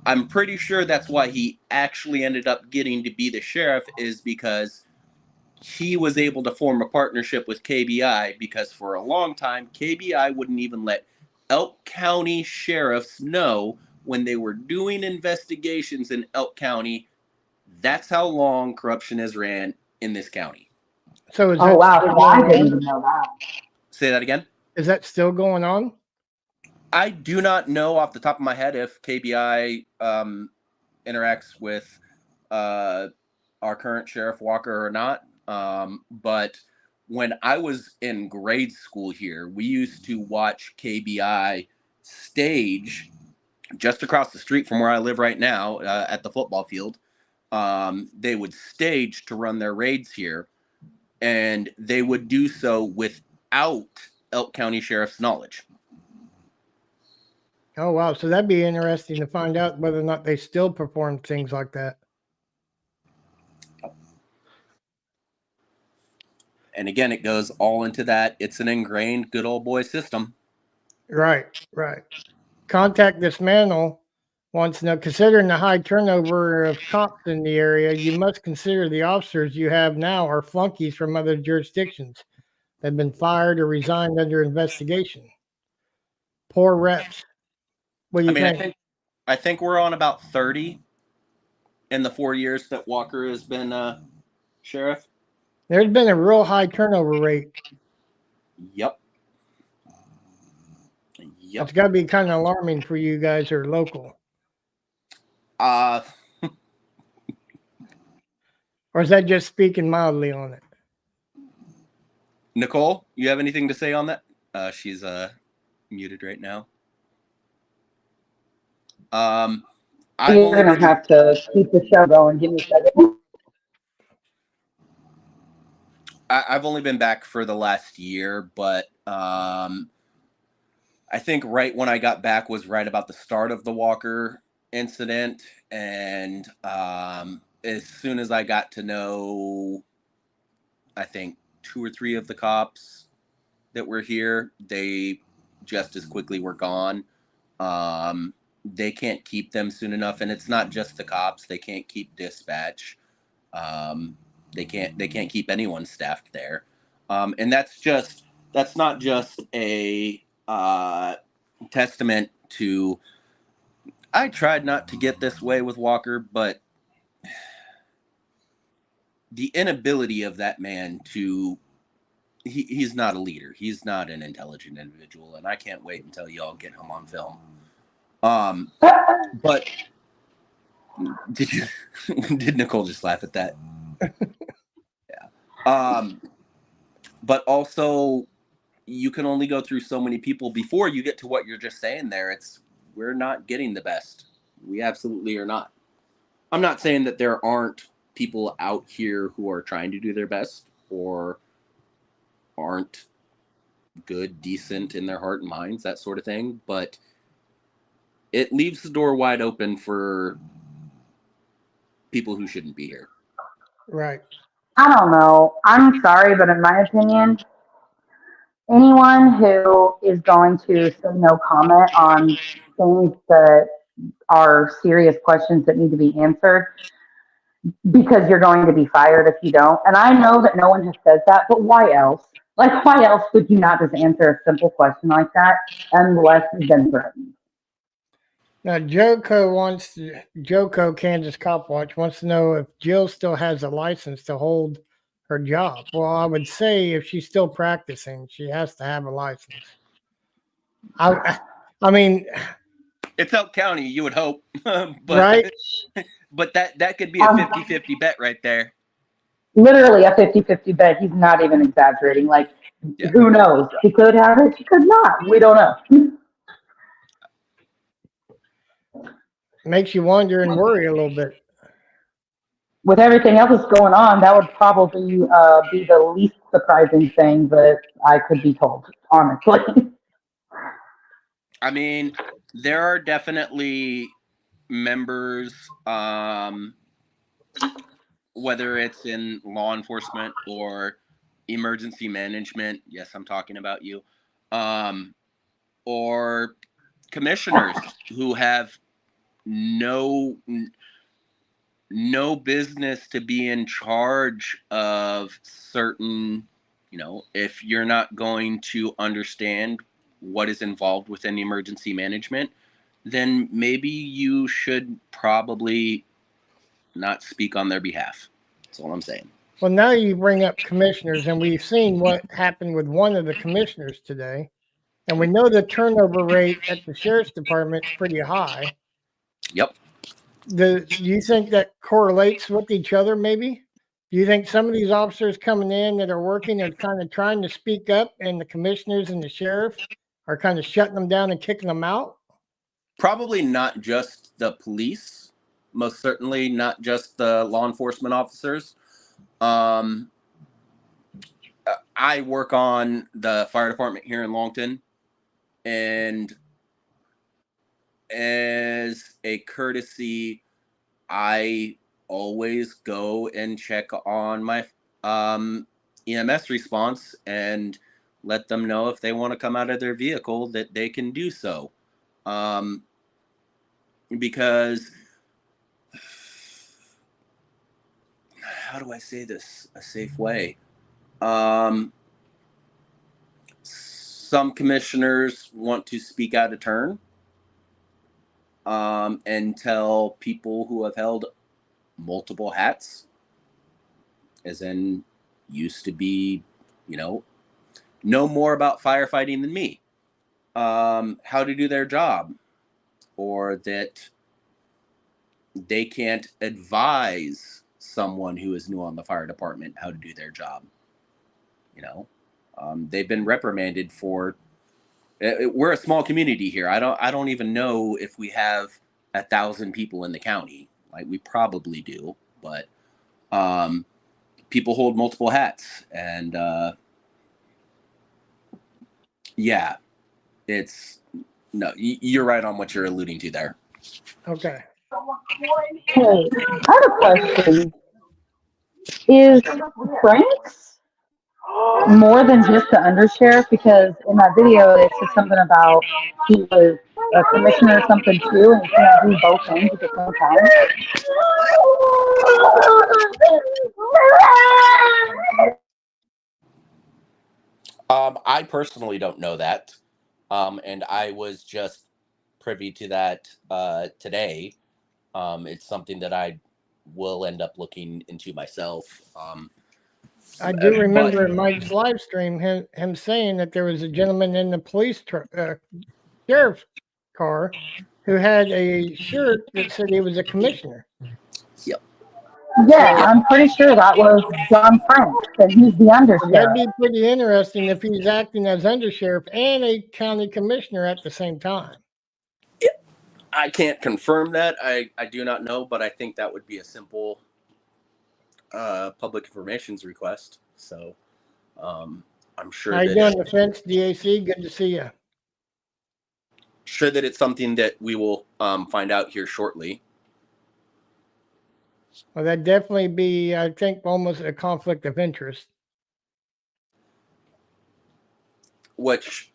I'm pretty sure that's why he actually ended up getting to be the sheriff, is because he was able to form a partnership with KBI, because for a long time, KBI wouldn't even let Elk County sheriffs know when they were doing investigations in Elk County. That's how long corruption has ran in this county. So is Oh that wow, still so I going didn't on? even know that. Say that again. Is that still going on? I do not know off the top of my head if KBI interacts with our current Sheriff Walker or not. But when I was in grade school here, we used to watch KBI stage just across the street from where I live right now at the football field. They would stage to run their raids here, and they would do so without Elk County Sheriff's knowledge. Oh wow, so that'd be interesting to find out whether or not they still perform things like that. And again, it goes all into that. It's an ingrained good old boy system. Right, right. Contact Dismantle wants to know, considering the high turnover of cops in the area, you must consider the officers you have now are flunkies from other jurisdictions that have been fired or resigned under investigation. Poor reps. What do I you mean, think? I think we're on about 30 in the 4 years that Walker has been sheriff. There's been a real high turnover rate. Yep. It's got to be kind of alarming for you guys who are local. Uh, Or is that just speaking mildly on it? Nicole, you have anything to say on that? She's muted right now. I've You're only gonna been have to keep the show going. Give me a second. I've only been back for the last year, but I think right when I got back was right about the start of the Walker incident, and as soon as I got to know, I think 2 or 3 of the cops that were here, they just as quickly were gone. They can't keep them soon enough, and it's not just the cops. They can't keep dispatch. They can't keep anyone staffed there, and that's not just a testament to. I tried not to get this way with Walker, but the inability of that man to. He's not a leader. He's not an intelligent individual, and I can't wait until y'all get him on film. But did Nicole just laugh at that? Yeah. But also, you can only go through so many people before you get to what you're just saying there. We're not getting the best. We absolutely are not. I'm not saying that there aren't people out here who are trying to do their best or aren't good, decent in their heart and minds, that sort of thing. But it leaves the door wide open for people who shouldn't be here. Right. I don't know. I'm sorry, but in my opinion, anyone who is going to say no comment on things that are serious questions that need to be answered, because you're going to be fired if you don't. And I know that no one has said that, but why else? Like, why else would you not just answer a simple question like that unless you've been threatened? Now, Joe Co Kansas Cop Watch wants to know if Jill still has a license to hold her job. Well, I would say if she's still practicing, she has to have a license. I mean, It's Elk County, you would hope, but right? but that could be a 50-50 bet right there. Literally a 50-50 bet. He's not even exaggerating. Like, Yeah. who knows? He could have it. He could not. We don't know. Makes you wonder and worry a little bit. With everything else that's going on, that would probably be the least surprising thing that I could be told, honestly. I mean, there are definitely members, whether it's in law enforcement or emergency management. Yes, I'm talking about you. Or commissioners who have no business to be in charge of certain, if you're not going to understand what is involved within emergency management, then maybe you should probably not speak on their behalf. That's all I'm saying. Well, now you bring up commissioners, and we've seen what happened with one of the commissioners today. And we know the turnover rate at the sheriff's department is pretty high. Yep. Do you think that correlates with each other, maybe? Do you think some of these officers coming in that are working are kind of trying to speak up, and the commissioners and the sheriff are kind of shutting them down and kicking them out? Probably not just the police, most certainly not just the law enforcement officers. I work on the fire department here in Longton, and as a courtesy, I always go and check on my EMS response and let them know if they want to come out of their vehicle that they can do so. Because how do I say this a safe way? Some commissioners want to speak out of turn and tell people who have held multiple hats, as in used to be, know more about firefighting than me, how to do their job, or that they can't advise someone who is new on the fire department how to do their job. They've been reprimanded for. We're a small community here. I don't even know if we have 1,000 people in the county. Like, we probably do, but people hold multiple hats, and yeah, it's no. You're right on what you're alluding to there. Okay. Hey, I have a question. Is Frank's more than just the undersheriff? Because in that video, it said something about he was a commissioner or something too, and he can't do both things at the same time. I personally don't know that, and I was just privy to that today. It's something that I will end up looking into myself. I do remember in Mike's live stream him saying that there was a gentleman in the sheriff's car who had a shirt that said he was a commissioner. Yep. Yeah, I'm pretty sure that was John Franks, and he's the That'd undersheriff. be pretty interesting if he's acting as undersheriff and a county commissioner at the same time. I can't confirm that. I do not know, but I think that would be a simple public information request. So I'm sure. How you doing, Defense DAC? Good to see you. sure that it's something that we will find out here shortly. Well, that'd definitely be, I think, almost a conflict of interest. Which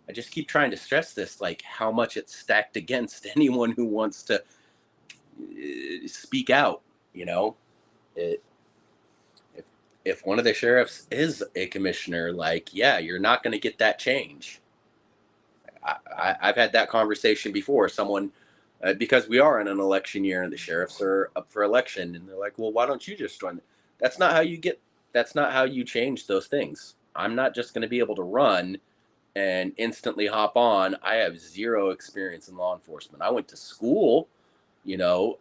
I just keep trying to stress this, like how much it's stacked against anyone who wants to speak out. You know, it, if one of the sheriffs is a commissioner, like, yeah, you're not going to get that change. I've had that conversation before. Someone, because we are in an election year and the sheriffs are up for election, and they're like, well, why don't you just join? That's not how you get. That's not how you change those things. I'm not just going to be able to run and instantly hop on. I have zero experience in law enforcement. I went to school, you know,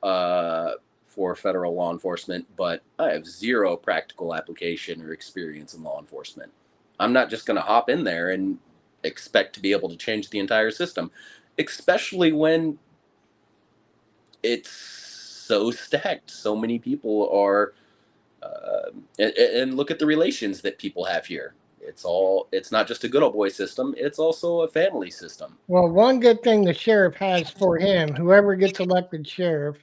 for federal law enforcement, but I have zero practical application or experience in law enforcement. I'm not just going to hop in there and expect to be able to change the entire system, especially when it's so stacked. So many people are, and look at the relations that people have here. It's not just a good old boy system, it's also a family system. Well, one good thing the sheriff has for him, whoever gets elected sheriff,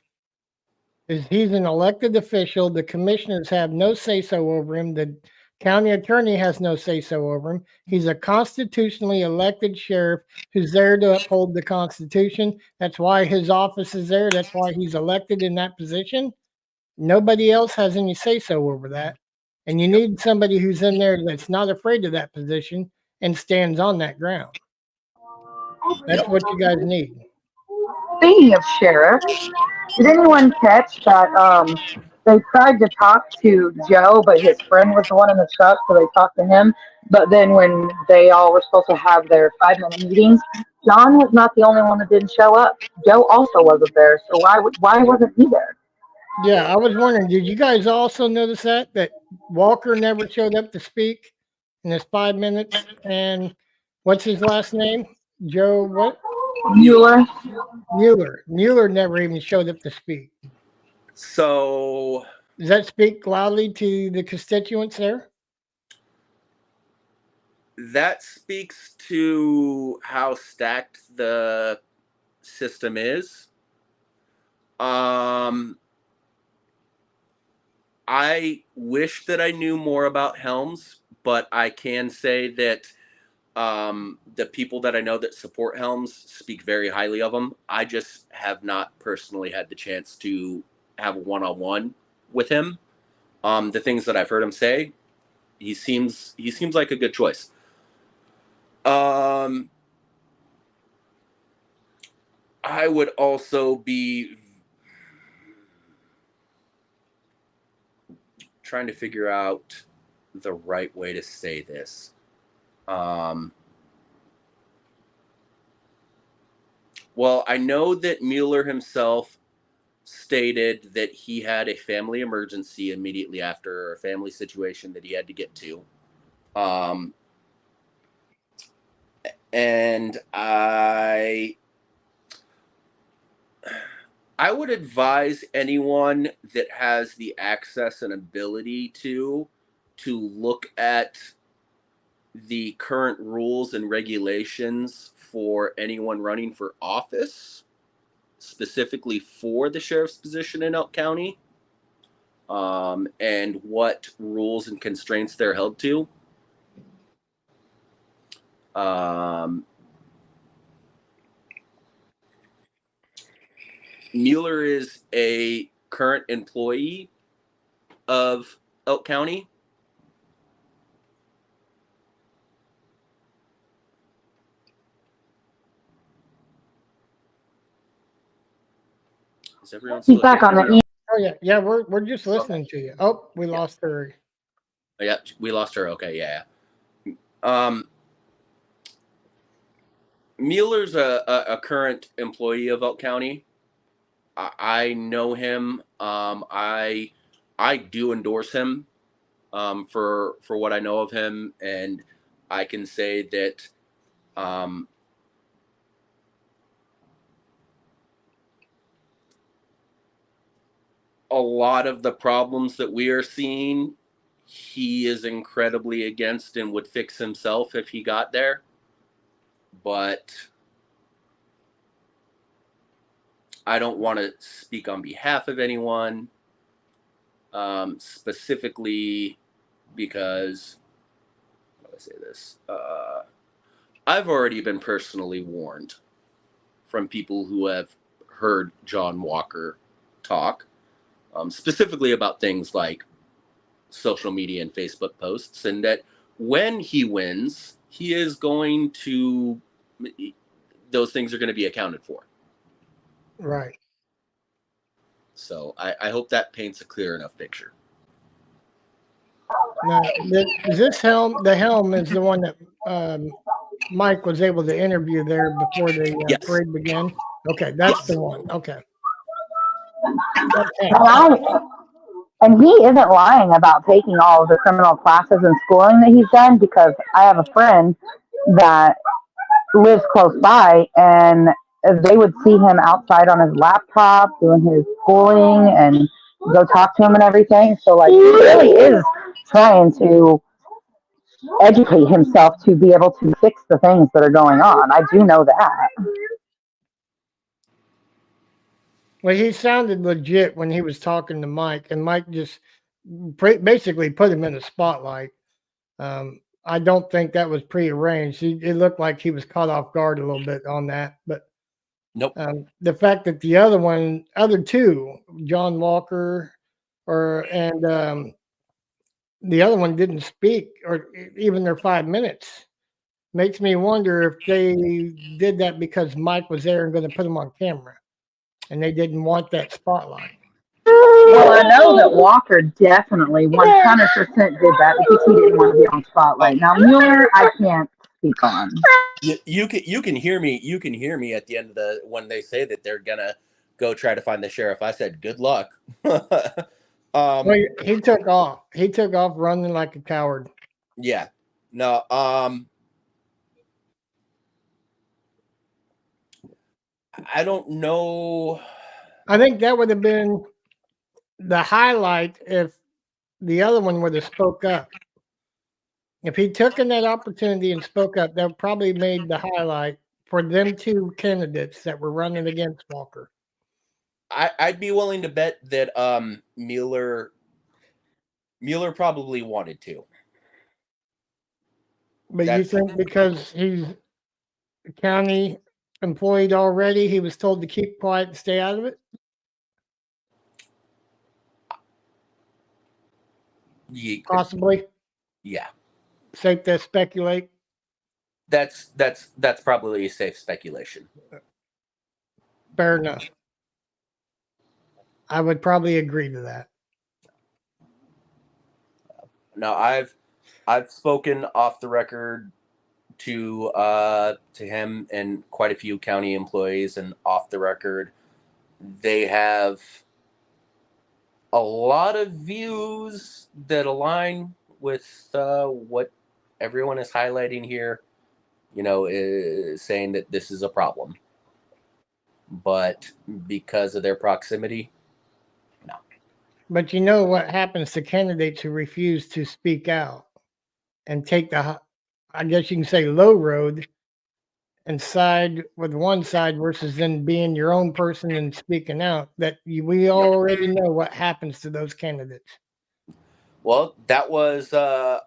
is he's an elected official. The commissioners have no say so over him. The county attorney has no say so over him. He's a constitutionally elected sheriff who's there to uphold the Constitution. That's why his office is there. That's why he's elected in that position. Nobody else has any say so over that. And you need somebody who's in there that's not afraid of that position and stands on that ground. That's what you guys need. Speaking of sheriff, did anyone catch that they tried to talk to Joe, but his friend was the one in the truck, so they talked to him. But then when they all were supposed to have their 5 minute meetings, John was not the only one that didn't show up. Joe also wasn't there, so why wasn't he there? Yeah, I was wondering, did you guys also notice that Walker never showed up to speak in his 5 minutes? And what's his last name? Joe what? Mueller. Mueller. Mueller never even showed up to speak. So Does that speak loudly to the constituents there? that speaks to how stacked the system is. I wish that I knew more about Helms, but I can say that the people that I know that support Helms speak very highly of him. I just have not personally had the chance to have a one-on-one with him. The things that I've heard him say, he seems like a good choice. I would also be trying to figure out the right way to say this. Well, I know that Mueller himself stated that he had a family emergency immediately after a family situation that he had to get to. And I would advise anyone that has the access and ability to look at the current rules and regulations for anyone running for office, specifically for the sheriff's position in Elk County, and what rules and constraints they're held to. Mueller is a current employee of Elk County. Is everyone He's still back here? on the. Oh yeah, we're just listening to you. Oh, we lost her. Yeah, we lost her. Okay, yeah. Mueller's a current employee of Elk County. I know him. I do endorse him for what I know of him, and I can say that a lot of the problems that we are seeing he is incredibly against and would fix himself if he got there. But I don't want to speak on behalf of anyone, specifically because, how do I say this? I've already been personally warned from people who have heard John Walker talk, specifically about things like social media and Facebook posts, and that when he wins, he is going to, those things are going to be accounted for. Right. So I hope that paints a clear enough picture. Now, is this helm? The helm is the one that Mike was able to interview there before the Yes. parade began. Okay, that's the one. Okay. And he isn't lying about taking all of the criminal classes and schooling that he's done, because I have a friend that lives close by, and they would see him outside on his laptop doing his schooling and go talk to him and everything. So, like, he really is trying to educate himself to be able to fix the things that are going on. I do know that. Well, he sounded legit when he was talking to Mike, and Mike just basically put him in the spotlight. I don't think that was prearranged. It looked like he was caught off guard a little bit on that. But Nope. The fact that the other two, John Walker, and the other one didn't speak, or even their 5 minutes, makes me wonder if they did that because Mike was there and going to put him on camera, and they didn't want that spotlight. Well, I know that Walker definitely 100% did that because he didn't want to be on spotlight. Now Mueller, I can't speak on. You can hear me. You can hear me at the end of when they say that they're gonna go try to find the sheriff. I said, "Good luck." Well, he took off. He took off running like a coward. Yeah. No. I don't know. I think that would have been the highlight if the other one would have spoke up. If he took in that opportunity and spoke up, that probably made the highlight for them two candidates that were running against Walker. I'd be willing to bet that Mueller probably wanted to. But you think because he's a county employed already, he was told to keep quiet and stay out of it? Possibly. Yeah. Safe to speculate. That's probably a safe speculation. Fair enough. I would probably agree to that. No, I've spoken off the record to him and quite a few county employees, and off the record, they have a lot of views that align with what everyone is highlighting here. Is saying that this is a problem, but because of their proximity, no. But you know what happens to candidates who refuse to speak out and take the, I guess you can say, low road and side with one side versus then being your own person and speaking out, that we already know what happens to those candidates. Well, that was a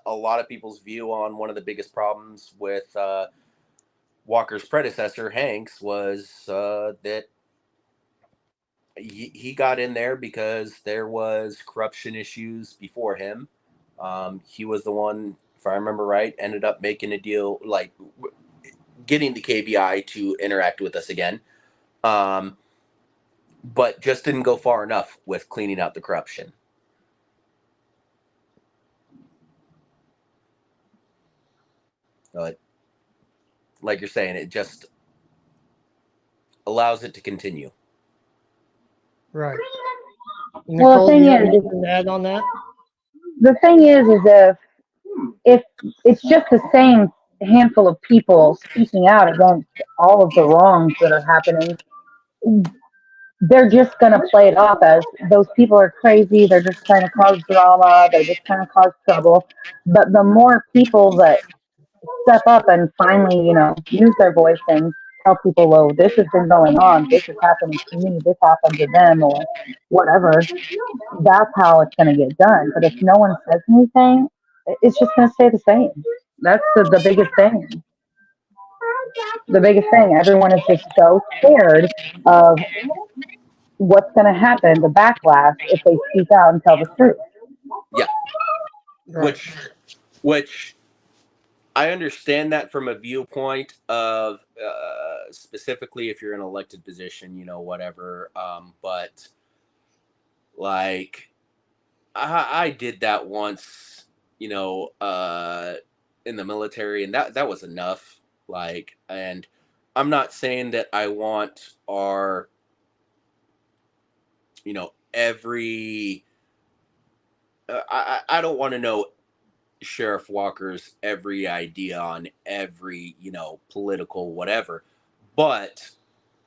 lot of people's view on one of the biggest problems with Walker's predecessor, Hanks, was that he got in there because there was corruption issues before him. He was the one, if I remember right, ended up making a deal, like getting the KBI to interact with us again. But just didn't go far enough with cleaning out the corruption. Like you're saying, it just allows it to continue. Right. Well, Nicole, the thing you have is, anything to add on that? the thing is if it's just the same handful of people speaking out against all of the wrongs that are happening, they're just going to play it off as those people are crazy. They're just trying to cause drama. They're just trying to cause trouble. But the more people that step up and finally, use their voice and tell people, oh, this has been going on. This is happening to me. This happened to them or whatever. That's how it's going to get done. But if no one says anything, it's just going to stay the same. That's the biggest thing. The biggest thing. Everyone is just so scared of what's going to happen, the backlash, if they speak out and tell the truth. Yeah. Right. Which I understand that from a viewpoint of specifically if you're in an elected position, whatever. But like I did that once, in the military, and that was enough. Like, and I'm not saying that I want our, every. I don't want to know Sheriff Walker's every idea on every, political whatever. But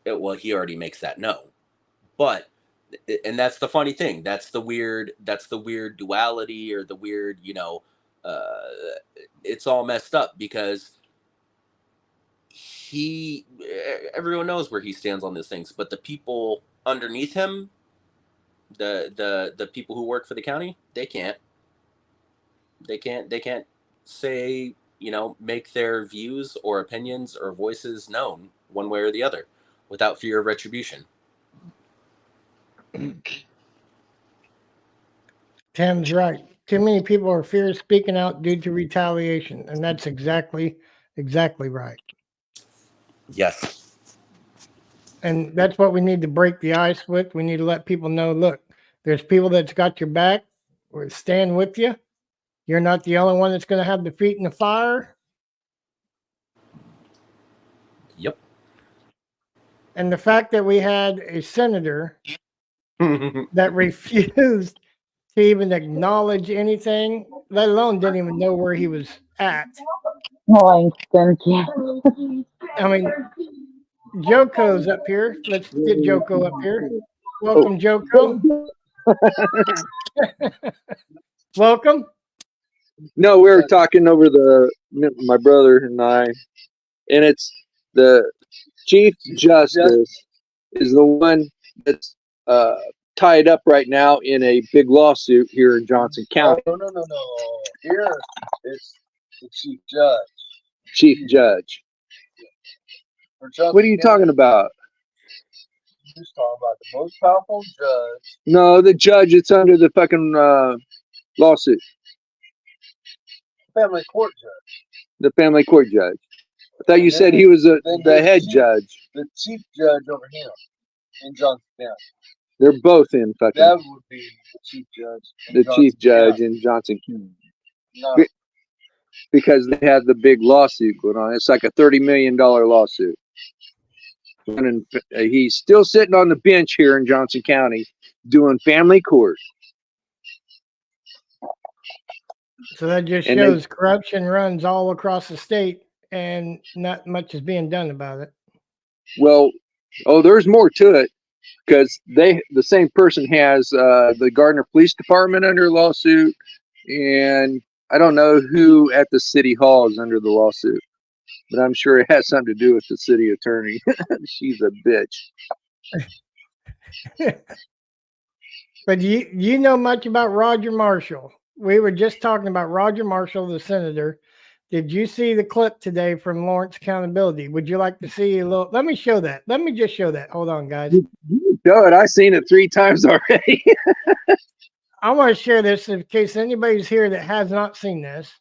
he already makes that known. But and that's the funny thing. That's the weird duality or the weird, it's all messed up because everyone knows where he stands on these things, but the people underneath him, the people who work for the county, they can't say, make their views or opinions or voices known one way or the other without fear of retribution. Tim's right. Too many people are fear of speaking out due to retaliation, and that's exactly right. Yes. And that's what we need to break the ice with. We need to let people know, look, there's people that's got your back or stand with you. You're not the only one that's going to have the feet in the fire. Yep. And the fact that we had a senator that refused to even acknowledge anything, let alone didn't even know where he was at. Langston, yeah. I mean, Joko's up here. Let's get Joko up here. Welcome, Joko. Welcome. No, we were talking over my brother and I, and it's the Chief Justice is the one that's tied up right now in a big lawsuit here in Johnson County. No. Here, it's the Chief Judge. Chief Judge. What are you talking about? He's talking about the most powerful judge. No, the judge that's under the fucking lawsuit. Family court judge. The family court judge. I thought you said he was the head judge. The chief judge over him in Johnson County. They're both in fucking. That would be the chief judge. The chief judge in Johnson County. No. Because they had the big lawsuit going on. It's like a $30 million lawsuit. And he's still sitting on the bench here in Johnson County doing family court. So that just shows corruption runs all across the state and not much is being done about it. Well, there's more to it because the same person has the Gardner Police Department under lawsuit, and I don't know who at the city hall is under the lawsuit, but I'm sure it has something to do with the city attorney. She's a bitch. But you know much about Roger Marshall? We were just talking about Roger Marshall, the senator. Did you see the clip today from Lawrence Accountability? Would you like to see a little? Let me show that. Let me just show that. Hold on, guys. Show it. I've seen it 3 times already. I want to share this in case anybody's here that has not seen this.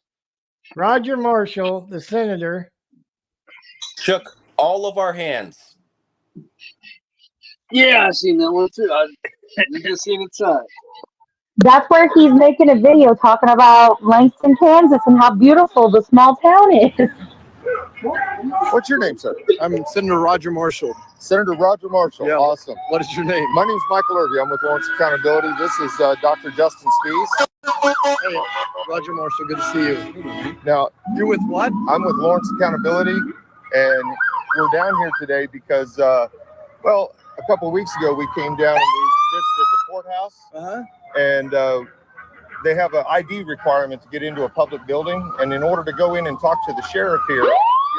Roger Marshall, the senator, shook all of our hands. Yeah, I seen that one too. I just seen it tonight. That's where he's making a video talking about Langston, Kansas, and how beautiful the small town is. What's your name, sir? I'm Senator Roger Marshall. Senator Roger Marshall. Yeah. Awesome. What is your name? My name's Michael Irby. I'm with Lawrence Accountability. This is Dr. Justin Spies. Hey, Roger Marshall, good to see you. Now, You're with what? I'm with Lawrence Accountability, and we're down here today because, a couple of weeks ago, we came down and we visited the courthouse, and they have an ID requirement to get into a public building. And in order to go in and talk to the sheriff here, you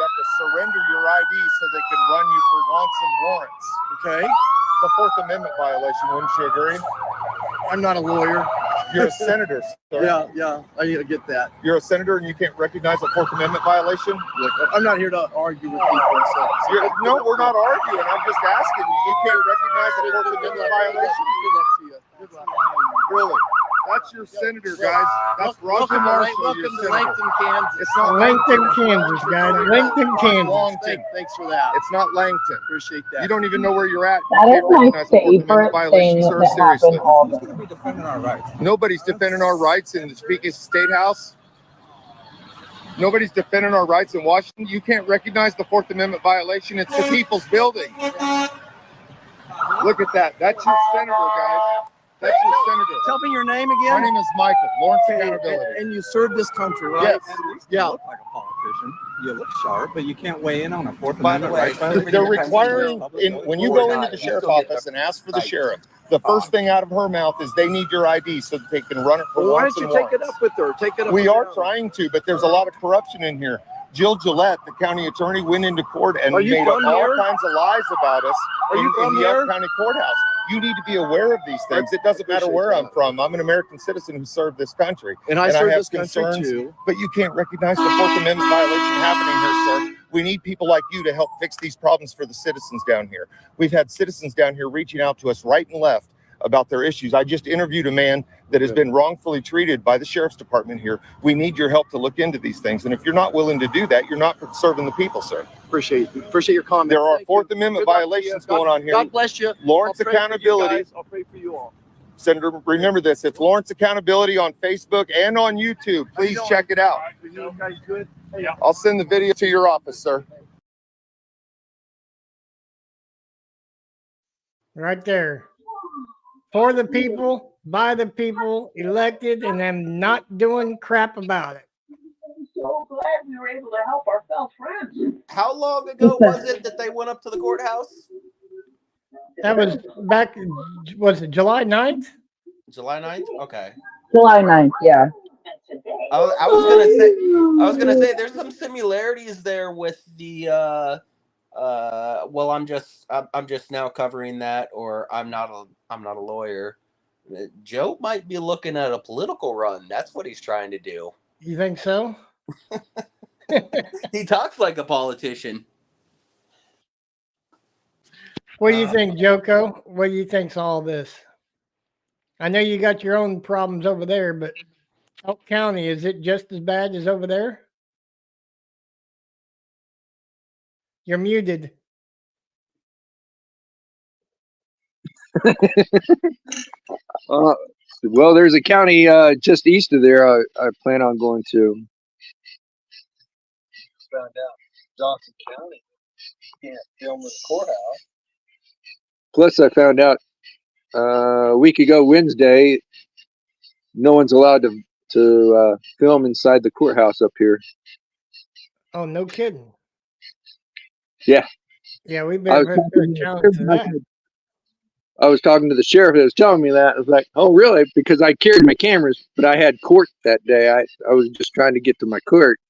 have to surrender your ID so they can run you for wants and warrants. Okay. It's a Fourth Amendment violation, wouldn't you agree? I'm not a lawyer. You're a senator, sir. Yeah. I need to get that. You're a senator and you can't recognize a Fourth Amendment violation? Look, I'm not here to argue with people. So. No, we're not arguing. I'm just asking. You can't recognize a Fourth Amendment violation? Good luck to you. Good luck. Really? That's your senator, guys. That's Roger Marshall. Welcome to Langton, Kansas. It's not Langton, Kansas, guys. Langton, Kansas. Thanks for that. It's not Langton. Appreciate that. You don't even know where you're at. That You is can't my recognize a Fourth Amendment favorite violation, thing sir. that Seriously. happened all day. Be defending our rights. Nobody's defending our rights in the Speaking State House. Nobody's defending our rights in Washington. You can't recognize the Fourth Amendment violation. It's the people's building. Look at that. That's your senator, guys. That's your senator. Tell me your name My again. name is Michael Lawrence Accountability. And you serve this country, right? Yes. You Yeah. look like a politician. You look sharp, but you can't weigh in on a Fourth By the Amendment way, right violation. They're requiring, when you go into the sheriff's office and ask for the sheriff, the first thing out of her mouth is they need your ID so that they can run it for Well, why warrants don't and you take it warrants. up with her? Take it up. We with are her. trying to, but there's a lot of corruption in here. Jill Gillette, the county attorney, went into court and Are you made up from all here? kinds of lies about us Are you in from the Elk here? County courthouse. You need to be aware of these things. It doesn't matter where I'm from. I'm an American citizen who served this country. And I and I serve have this country concerns. too. But you can't recognize the Fourth Amendment violation happening here, sir. We need people like you to help fix these problems for the citizens down here. We've had citizens down here reaching out to us right and left about their issues. I just interviewed a man that has been wrongfully treated by the sheriff's department here. We need your help to look into these things. And if you're not willing to do that, you're not serving the people, sir. Appreciate your comment. There are Thank Fourth you. Amendment Good luck to you. violations going on here. God bless you. Lawrence I'll pray for you Accountability. guys. I'll pray for you all. Senator, remember this. It's Lawrence Accountability on Facebook and on YouTube. Please check it out. Are you guys good? Hey, I'll send the video to your office, sir. Right there. For the people, by the people, elected, and them not doing crap about it. I'm so glad we were able to help our fellow friends. How long ago was it that they went up to the courthouse? That was back, was it July 9th? July 9th? Okay. July 9th, yeah. And today, I was gonna say there's some similarities there with the well, I'm just now covering that, or I'm not a lawyer. Joe might be looking at a political run. That's what he's trying to do. You think so? He talks like a politician. What do you think, Joko? What do you think's all this? I know you got your own problems over there, but Elk County, is it just as bad as over there? You're muted. Well, there's a county just east of there I plan on going to. Found out Johnson County can't film in the courthouse. Plus, I found out a week ago Wednesday, no one's allowed to film inside the courthouse up here. Oh, no kidding. Yeah. Yeah, we better put a challenge to that. I was talking to the sheriff that was telling me that. I was like, oh, really? Because I carried my cameras, but I had court that day. I was just trying to get to my court.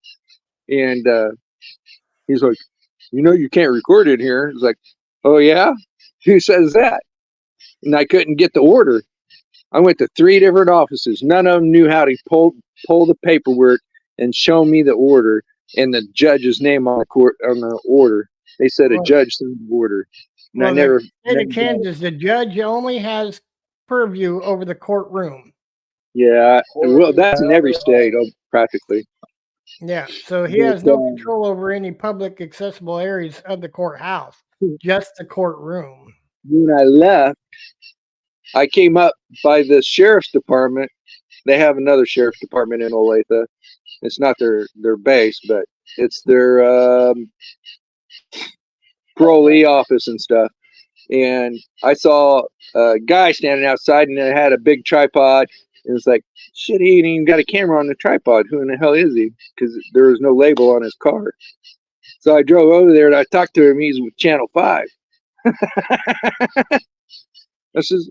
And he's like, you can't record it here. It's like, oh, yeah? Who says that? And I couldn't get the order. I went to 3 different offices. None of them knew how to pull the paperwork and show me the order and the judge's name on the order. They said a judge signed the order. And Well, I never. the state of Kansas, the judge only has purview over the courtroom. Yeah, well, that's in every state, practically. Yeah, so he has no control over any public accessible areas of the courthouse, just the courtroom. When I left, I came up by the sheriff's department. They have another sheriff's department in Olathe. It's not their base, but it's their parolee office and stuff. And I saw a guy standing outside, and it had a big tripod. And it's like, shit, he ain't even got a camera on the tripod. Who in the hell is he? Because there was no label on his car. So I drove over there and I talked to him. He's with Channel 5. This is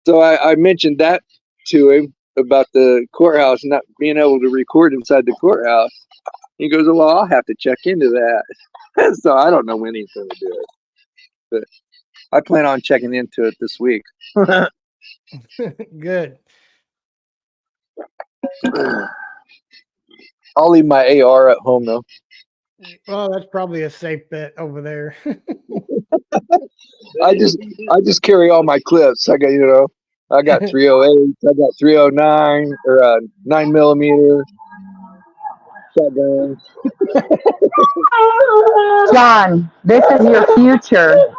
so I mentioned that to him about the courthouse not being able to record inside the courthouse. He goes, "Well, I'll have to check into that." So I don't know when he's going to do it, but I plan on checking into it this week. Good. I'll leave my AR at home though. Well, that's probably a safe bet over there. I just carry all my clips. I got 308, I got 309 or 9mm shotguns. John, this is your future.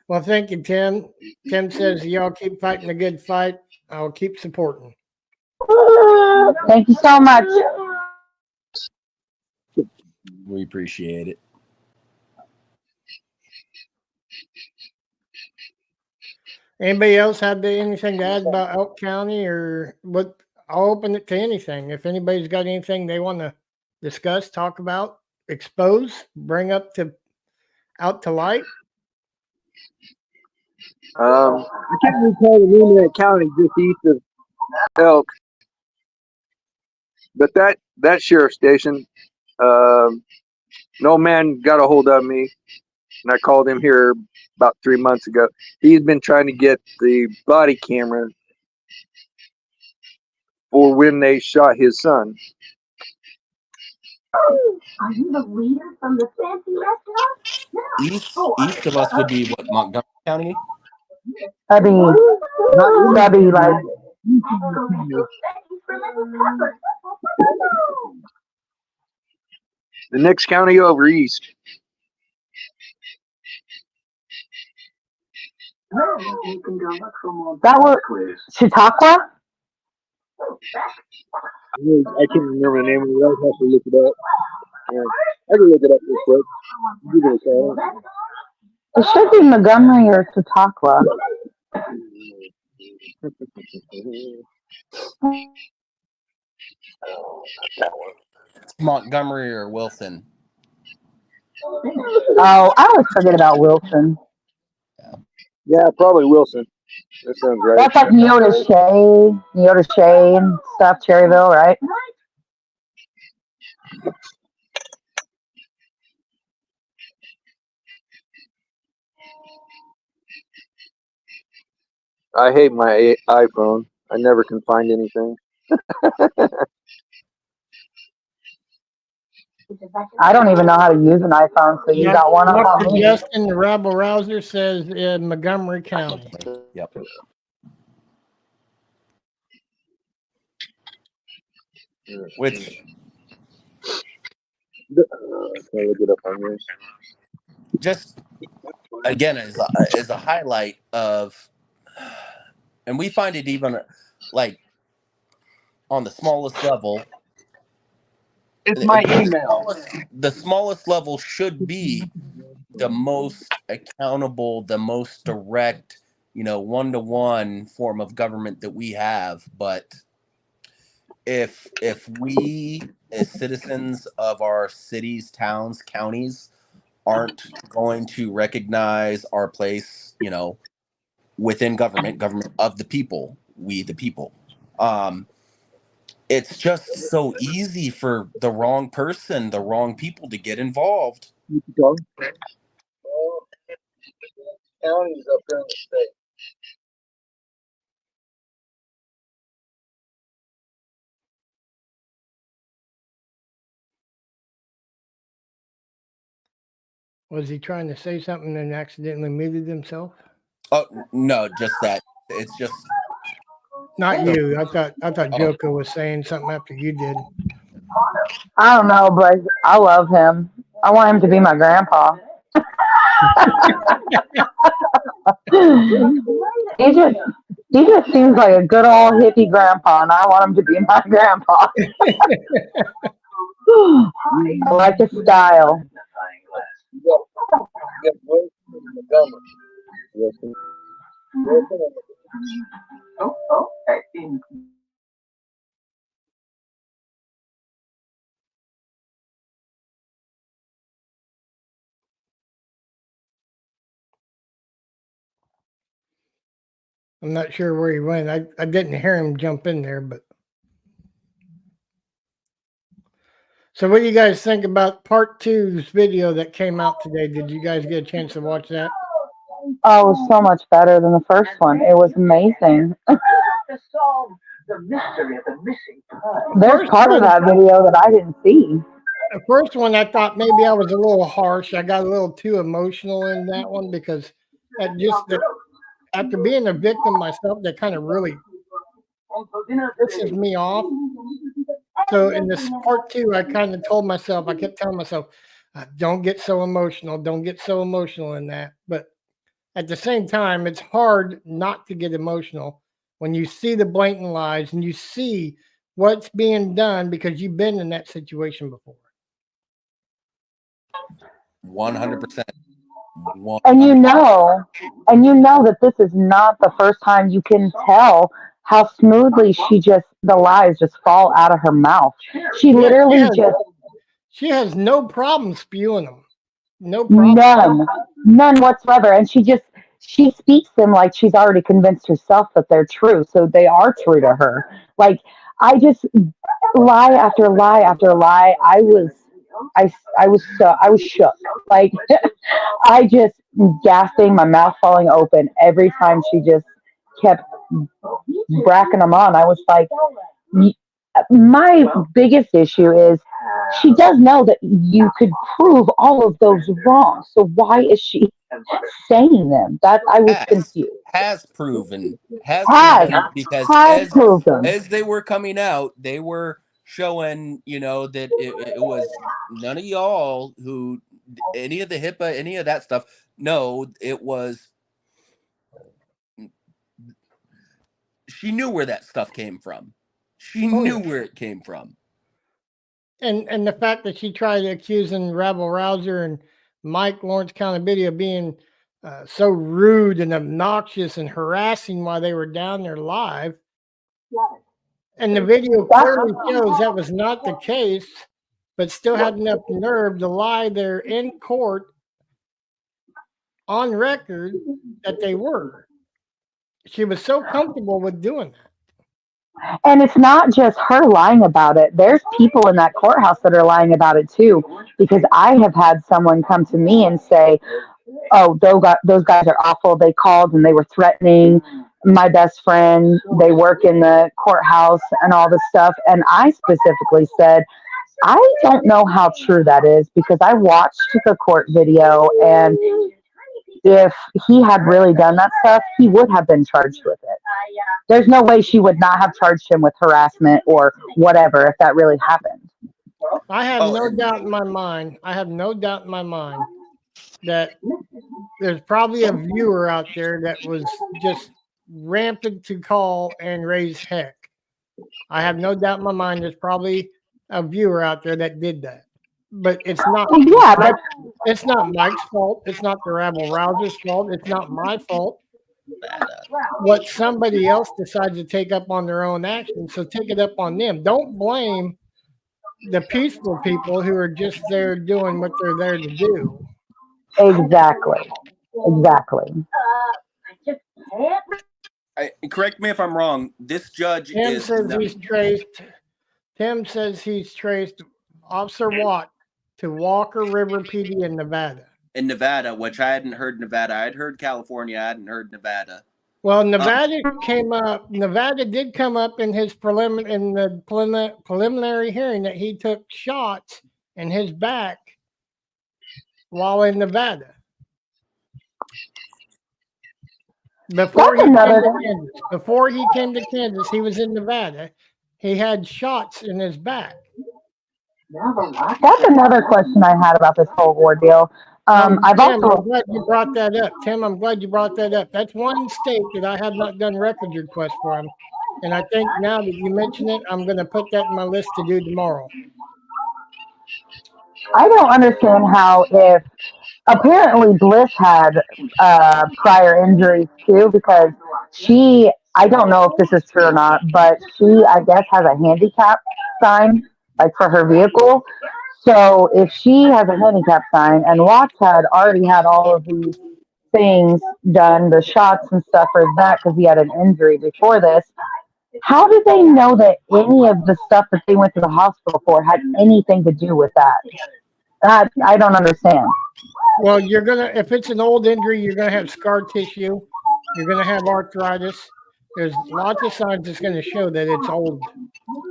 Well, thank you, Tim. Tim says y'all keep fighting a good fight. I'll keep supporting. Thank you so much. We appreciate it. Anybody else have anything to add about Elk County or what? I'll open it to anything. If anybody's got anything they want to discuss, talk about, expose, bring up to out to light. I can't recall the name of that county just east of Elk, but that sheriff station, no man got a hold of me, and I called him here about 3 months ago. He's been trying to get the body camera for when they shot his son. Are you the leader from the fancy restaurant? East of us would be what, Montgomery County? That'd be like The next county over east. that was Chautauqua. I can't remember the name of it. I'll have to look it up. Yeah, I can look it up real quick. Give it a call. It should be Montgomery or Chautauqua. Montgomery or Wilson. Oh, I always forget about Wilson. Yeah, probably Wilson. That sounds right. That's like Neoda Shea and stuff, Cherryville, right? I hate my iPhone. I never can find anything. I don't even know how to use an iPhone, so you got one up on Dr. me. Justin, the Rebel Rouser, says in Montgomery County. Yep. Which Can I look it up on yours? just again is a highlight of, and we find it even like on the smallest level. It's my email. The smallest level should be the most accountable, the most direct, one-to-one form of government that we have. But if we as citizens of our cities, towns, counties aren't going to recognize our place, within government of the people, we the people, it's just so easy for the wrong person, the wrong people to get involved. Well, counties up there in the state. Was he trying to say something and accidentally muted himself? Oh no, just that. It's just Not you. I thought Joko was saying something after you did. I don't know, but I love him. I want him to be my grandpa. he just seems like a good old hippie grandpa, and I want him to be my grandpa. I like his style. You got Wilson and Montgomery. Wilson. I'm not sure where he went. I didn't hear him jump in there, but. So what do you guys think about part 2's video that came out today? Did you guys get a chance to watch that? Oh, it was so much better than the first one. It was amazing. There's part of that video that I didn't see. The first one, I thought maybe I was a little harsh. I got a little too emotional in that one because after being a victim myself, that kind of really pisses me off. So in this part 2, I kind of told myself, I kept telling myself, don't get so emotional. Don't get so emotional in that. But at the same time, it's hard not to get emotional when you see the blatant lies and you see what's being done because you've been in that situation before. 100%. And you know that this is not the first time. You can tell how smoothly the lies just fall out of her mouth. She literally she has no problem spewing them. No problem. None whatsoever. And she speaks them like she's already convinced herself that they're true. So they are true to her. Like, I just lie after lie after lie. I was shook. Like, I just gasping, my mouth falling open every time she just kept bracking them on. I was like, my biggest issue is she does know that you could prove all of those wrong. So why is she saying them? That I was confused. Has proven because proved them. as they were coming out, they were showing, that it was none of y'all who any of the HIPAA, any of that stuff. No, it was. She knew where that stuff came from. She knew where it came from. And the fact that she tried accusing Rabble Rouser and Mike Lawrence County Video being so rude and obnoxious and harassing while they were down there live. And the video clearly shows that was not the case, but still had enough nerve to lie there in court on record that they were. She was so comfortable with doing that. And it's not just her lying about it. There's people in that courthouse that are lying about it too. Because I have had someone come to me and say, oh, those guys are awful. They called and they were threatening my best friend. They work in the courthouse and all this stuff. And I specifically said, I don't know how true that is because I watched the court video, and if he had really done that stuff, he would have been charged with it. There's no way she would not have charged him with harassment or whatever if that really happened. I have no doubt in my mind. That there's probably a viewer out there that was just rampant to call and raise heck. I have no doubt in my mind there's probably a viewer out there that did that. But it's not. It's not Mike's fault. It's not the Rabble Rouser's fault. It's not my fault. What somebody else decides to take up on their own action, so take it up on them. Don't blame the peaceful people who are just there doing what they're there to do. Exactly. Correct me if I'm wrong. This judge Tim says he's traced Officer Watt to Walker River PD in Nevada. In Nevada, which I hadn't heard Nevada. I'd heard California. I hadn't heard Nevada. Well, Nevada came up. Nevada did come up in his preliminary hearing that he took shots in his back while in Nevada. Before he came to Kansas, he was in Nevada. He had shots in his back. That's another question I had about this whole ordeal. I'm glad you brought that up. Tim, I'm glad you brought that up. That's one state that I have not done records request for him. And I think now that you mention it, I'm going to put that in my list to do tomorrow. I don't understand how, if apparently Bliss had prior injuries too, because I don't know if this is true or not, but she, I guess, has a handicap sign, like for her vehicle. So if she has a handicap sign and Watts had already had all of these things done, the shots and stuff for that, because he had an injury before this. How did they know that any of the stuff that they went to the hospital for had anything to do with that? I don't understand. Well, if it's an old injury, you're gonna have scar tissue. You're gonna have arthritis. There's lots of signs that's gonna show that it's old.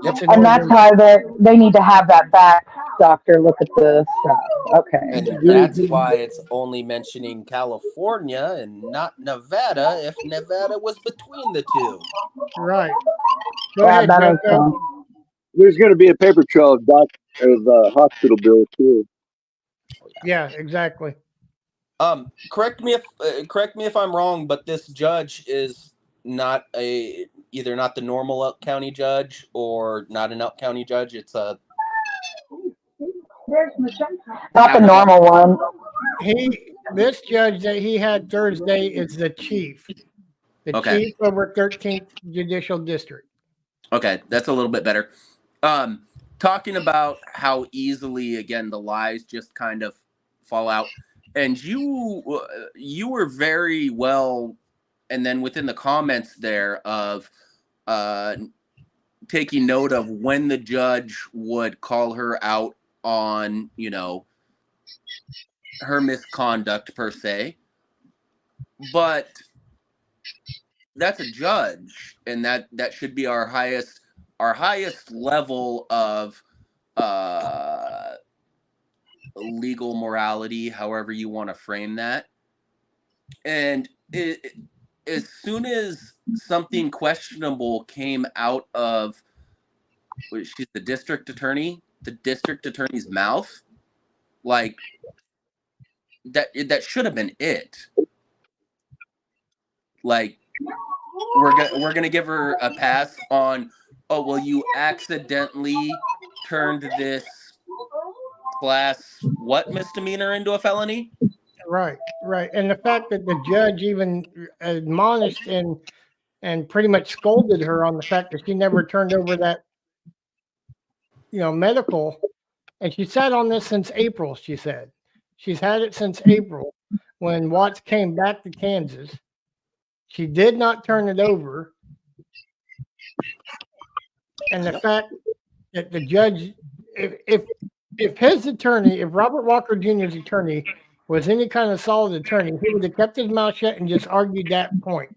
It's an And old that's injury. why they need to have that back doctor look at the stuff. Okay. And that's why it's only mentioning California and not Nevada if Nevada was between the two. Right. Go Yeah, ahead, that makes Joko. sense. There's going to be a paper trail of hospital bills too. Yeah, exactly. Correct me if I'm wrong, but this judge is not either not the normal Elk County judge or not an Elk County judge. It's a Not the normal one. This judge that he had Thursday is the chief. The Okay. chief over 13th Judicial District. Okay, that's a little bit better. Talking about how easily, again, the lies just kind of fall out, and you were very well, and then within the comments there of taking note of when the judge would call her out on, her misconduct per se, but that's a judge, and that should be our highest level of legal morality, however you want to frame that. And as soon as something questionable came out of she's the district attorney's mouth, like that should have been it. Like, we're gonna give her a pass on, oh well, you accidentally turned this class what misdemeanor into a felony. Right. And the fact that the judge even admonished and pretty much scolded her on the fact that she never turned over that medical, and she sat on this since April. She said she's had it since April when Watts came back to Kansas. She did not turn it over. And the fact that the judge, if his attorney, if Robert Walker Jr.'s attorney was any kind of solid attorney, he would have kept his mouth shut and just argued that point.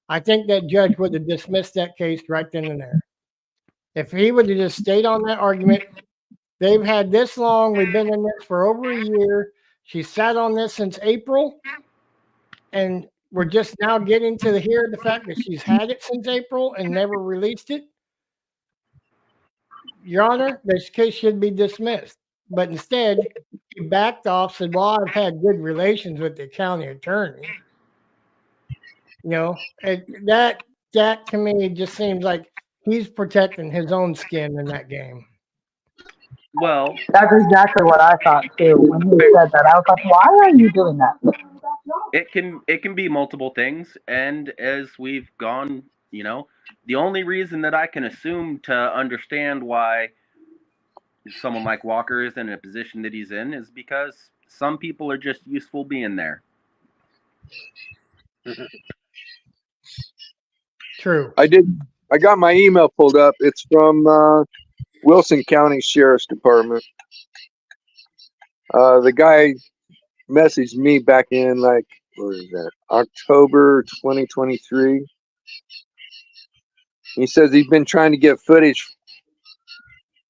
I think that judge would have dismissed that case right then and there. If he would have just stayed on that argument, they've had this long, we've been in this for over a year. She sat on this since April, and we're just now getting to the fact that she's had it since April and never released it. Your Honor, this case should be dismissed. But instead, he backed off, said, well, I've had good relations with the county attorney. That to me just seems like he's protecting his own skin in that game. Well, that's exactly what I thought too. When he said that, I was like, why are you doing that? It can be multiple things, and as we've gone, the only reason that I can assume to understand why someone like Walker is in a position that he's in is because some people are just useful being there. True. I got my email pulled up. It's from Wilson County Sheriff's Department. The guy messaged me back in what is that, October 2023. He says he's been trying to get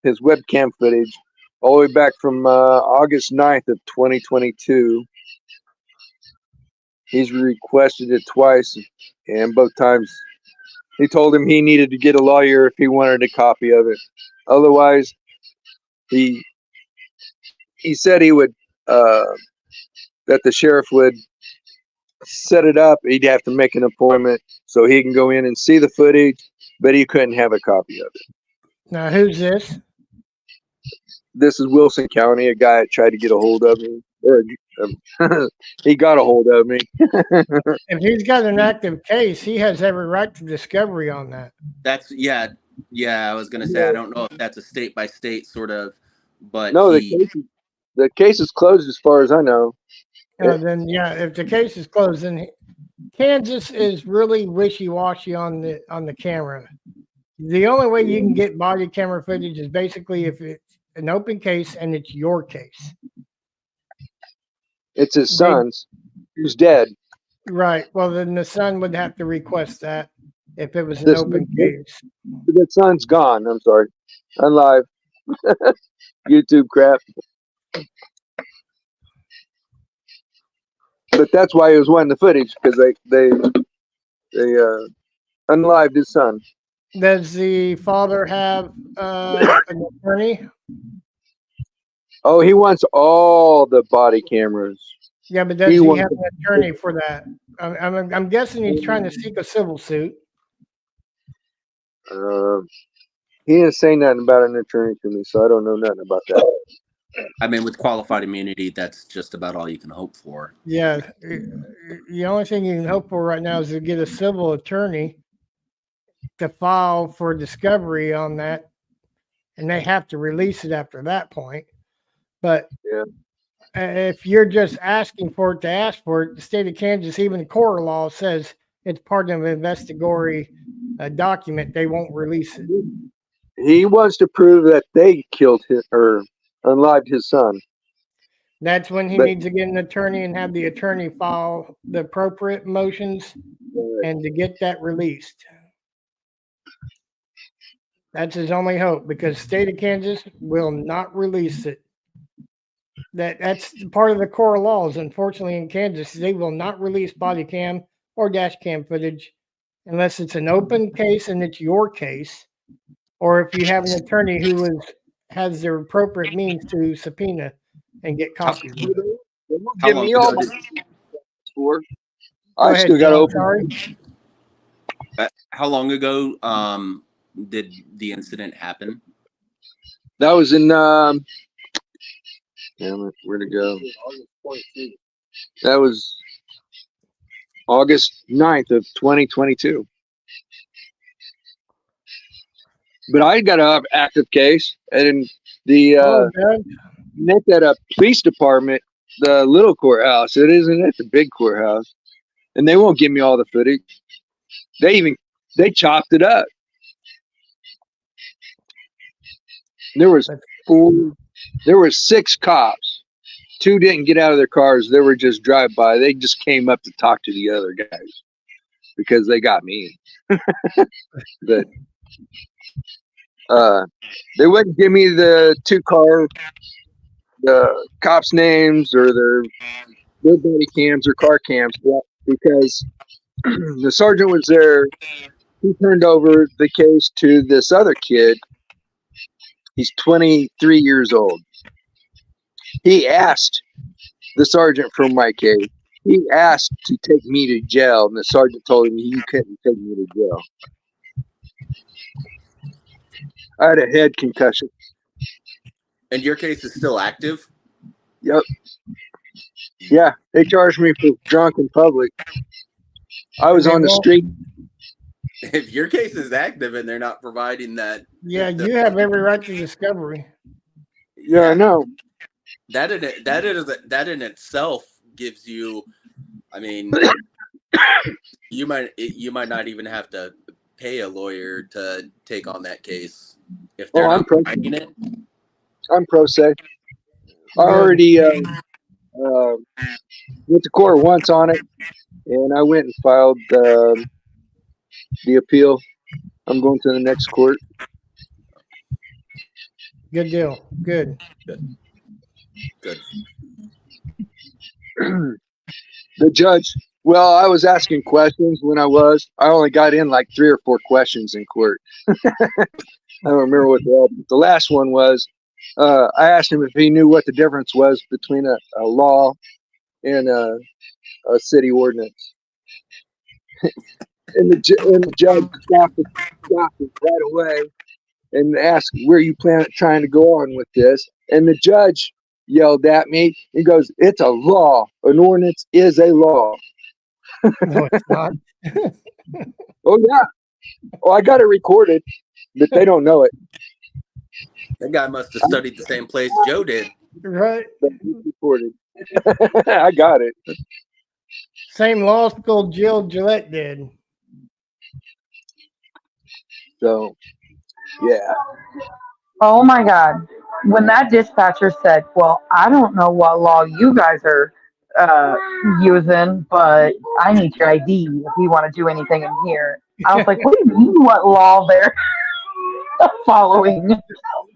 his webcam footage all the way back from August 9th of 2022. He's requested it twice, and both times he told him he needed to get a lawyer if he wanted a copy of it. Otherwise, he said he would that the sheriff would set it up. He'd have to make an appointment so he can go in and see the footage, but he couldn't have a copy of it. Now, who's this? This is Wilson County. A guy tried to get a hold of me. He got a hold of me. If he's got an active case, he has every right to discovery on that. That's yeah. I was gonna say I don't know if that's a state by state sort of, but no, the case is closed as far as I know. Then yeah, if the case is closed, then Kansas is really wishy-washy on the camera. The only way you can get body camera footage is basically if it's an open case and it's your case. It's his son's who's dead. Right. Well, then the son would have to request that if it was an open case. The son's gone. I'm sorry. I'm live. YouTube crap. But that's why he was wanting the footage, because they unlived his son. Does the father have an attorney? Oh, he wants all the body cameras. Yeah, but does he have an attorney for that? I'm guessing he's trying to seek a civil suit. He didn't say nothing about an attorney to me, so I don't know nothing about that. I mean, with qualified immunity, that's just about all you can hope for. Yeah, the only thing you can hope for right now is to get a civil attorney to file for discovery on that, and they have to release it after that point. But yeah, if you're just asking for it to ask for it, the state of Kansas, even the core law says it's part of an investigatory document. They won't release it. He wants to prove that they killed his or unlived his son. That's when he needs to get an attorney and have the attorney file the appropriate motions and to get that released. That's his only hope, because state of Kansas will not release it. That's part of the core laws. Unfortunately, in Kansas, they will not release body cam or dash cam footage unless it's an open case and it's your case, or if you have an attorney who has the appropriate means to subpoena and get copies. Give me all my for. I still got to open. How long ago did the incident happen? That was in damn it, where'd it go? That was August 9th of 2022. But I got an active case, and the at that police department, the little courthouse. It isn't at the big courthouse, and they won't give me all the footage. They chopped it up. There was 6 cops. 2 didn't get out of their cars. They were just drive by. They just came up to talk to the other guys because they got me. But they wouldn't give me the 2 the cops' names or their body cams or car cams because the sergeant was there. He turned over the case to this other kid. He's 23 years old. He asked the sergeant from my case. He asked to take me to jail, and the sergeant told him he couldn't take me to jail. I had a head concussion. And your case is still active? Yep. Yeah, they charged me for drunk in public. I was on the street. If your case is active and they're not providing that, yeah, you have every right to discovery. Yeah, I know. That in itself gives you. I mean, you might not even have to pay a lawyer to take on that case if they're not providing it. I'm pro se. I already went to court once on it, and I went and filed the appeal. I'm going to the next court. Good deal. Good. The judge, well, I was asking questions when I only got in like 3 or 4 questions in court. I don't remember what the last one was. I asked him if he knew what the difference was between a law and a city ordinance. and the judge stopped it right away and asked, where you trying to go on with this? And the judge yelled at me. He goes, it's a law. An ordinance is a law. No, it's not. Oh, yeah. Oh, I got it recorded, but they don't know it. That guy must have studied the same place Joe did. Right. Reported. I got it. Same law school Jill Gillette did. So yeah. Oh my God. When that dispatcher said, well, I don't know what law you guys are uh, using, but I need your ID if you want to do anything in here. I was like, what do you mean what law they're following?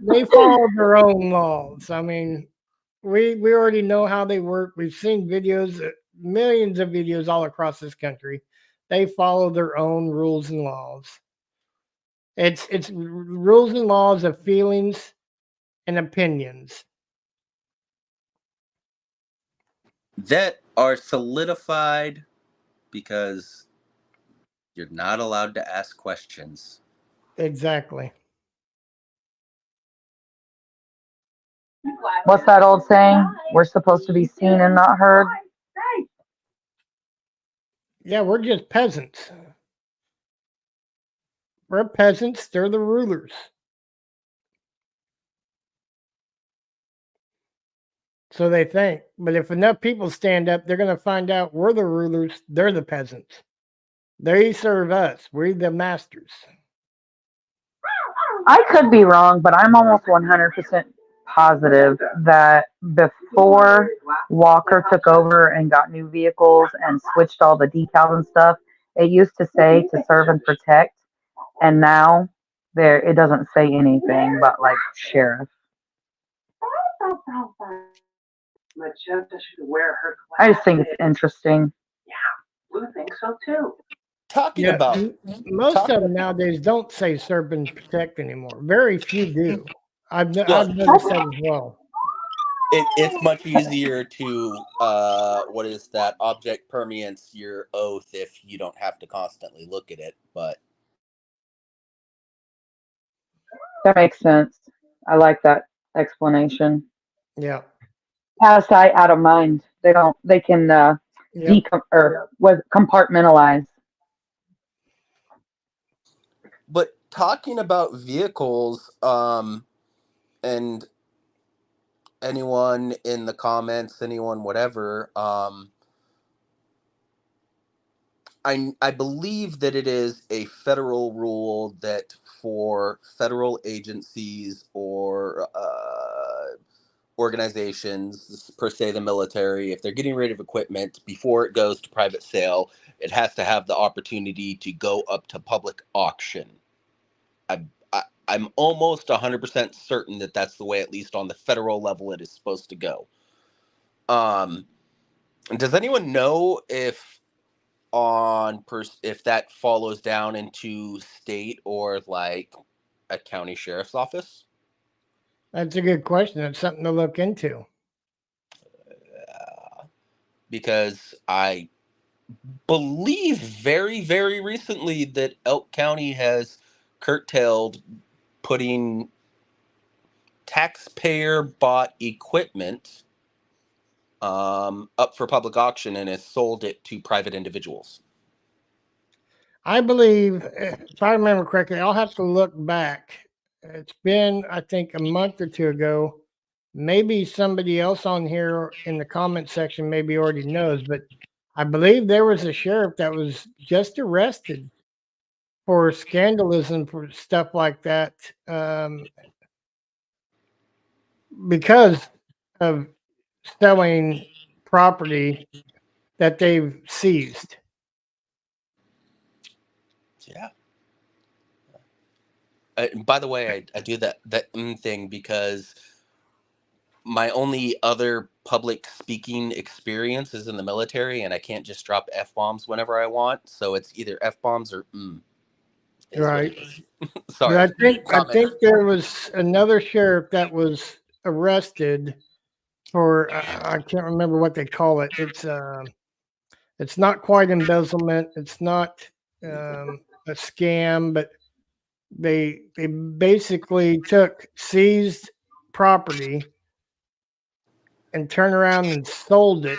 They follow their own laws. I mean, we already know how they work. We've seen videos, millions of videos all across this country. They follow their own rules and laws. It's rules and laws of feelings and opinions. That are solidified because you're not allowed to ask questions. Exactly. What's that old saying? We're supposed to be seen and not heard. Yeah, we're just peasants. We're peasants. They're the rulers. So they think. But if enough people stand up, they're going to find out we're the rulers. They're the peasants. They serve us. We're the masters. I could be wrong, but I'm almost 100% positive that before Walker took over and got new vehicles and switched all the decals and stuff, it used to say to serve and protect, and now there it doesn't say anything but like sheriff. I just think it's interesting. Talking Yeah, about most of them nowadays don't say serve and protect anymore. Very few do. I've well, noticed that as well. it's much easier to what is that, object permeance your oath if you don't have to constantly look at it. But That makes sense. I like that explanation. Yeah. Out of sight, out of mind. They don't. They can Yep. compartmentalize. but talking about vehicles, and anyone in the comments, anyone whatever, I believe that it is a federal rule that for federal agencies or organizations, per se the military, if they're getting rid of equipment before it goes to private sale, it has to have the opportunity to go up to public auction. I'm almost 100% certain that that's the way, at least on the federal level, it is supposed to go. Does anyone know if if that follows down into state or like a county sheriff's office? That's a good question. That's something to look into. Because I believe very, very recently that Elk County has curtailed putting taxpayer bought equipment up for public auction and has sold it to private individuals. I believe, if I remember correctly, I'll have to look back. It's been, I think, a month or two ago. Maybe somebody else on here in the comment section maybe already knows, but I believe there was a sheriff that was just arrested for scandalism for stuff like that, because of selling property that they've seized. Yeah. By the way, I do that thing because my only other public speaking experience is in the military, and I can't just drop F-bombs whenever I want. So it's either F-bombs or is what Right. it is. But Sorry. I think there was another sheriff that was arrested for I can't remember what they call it. It's not quite embezzlement. It's not a scam, but they basically took seized property and turned around and sold it.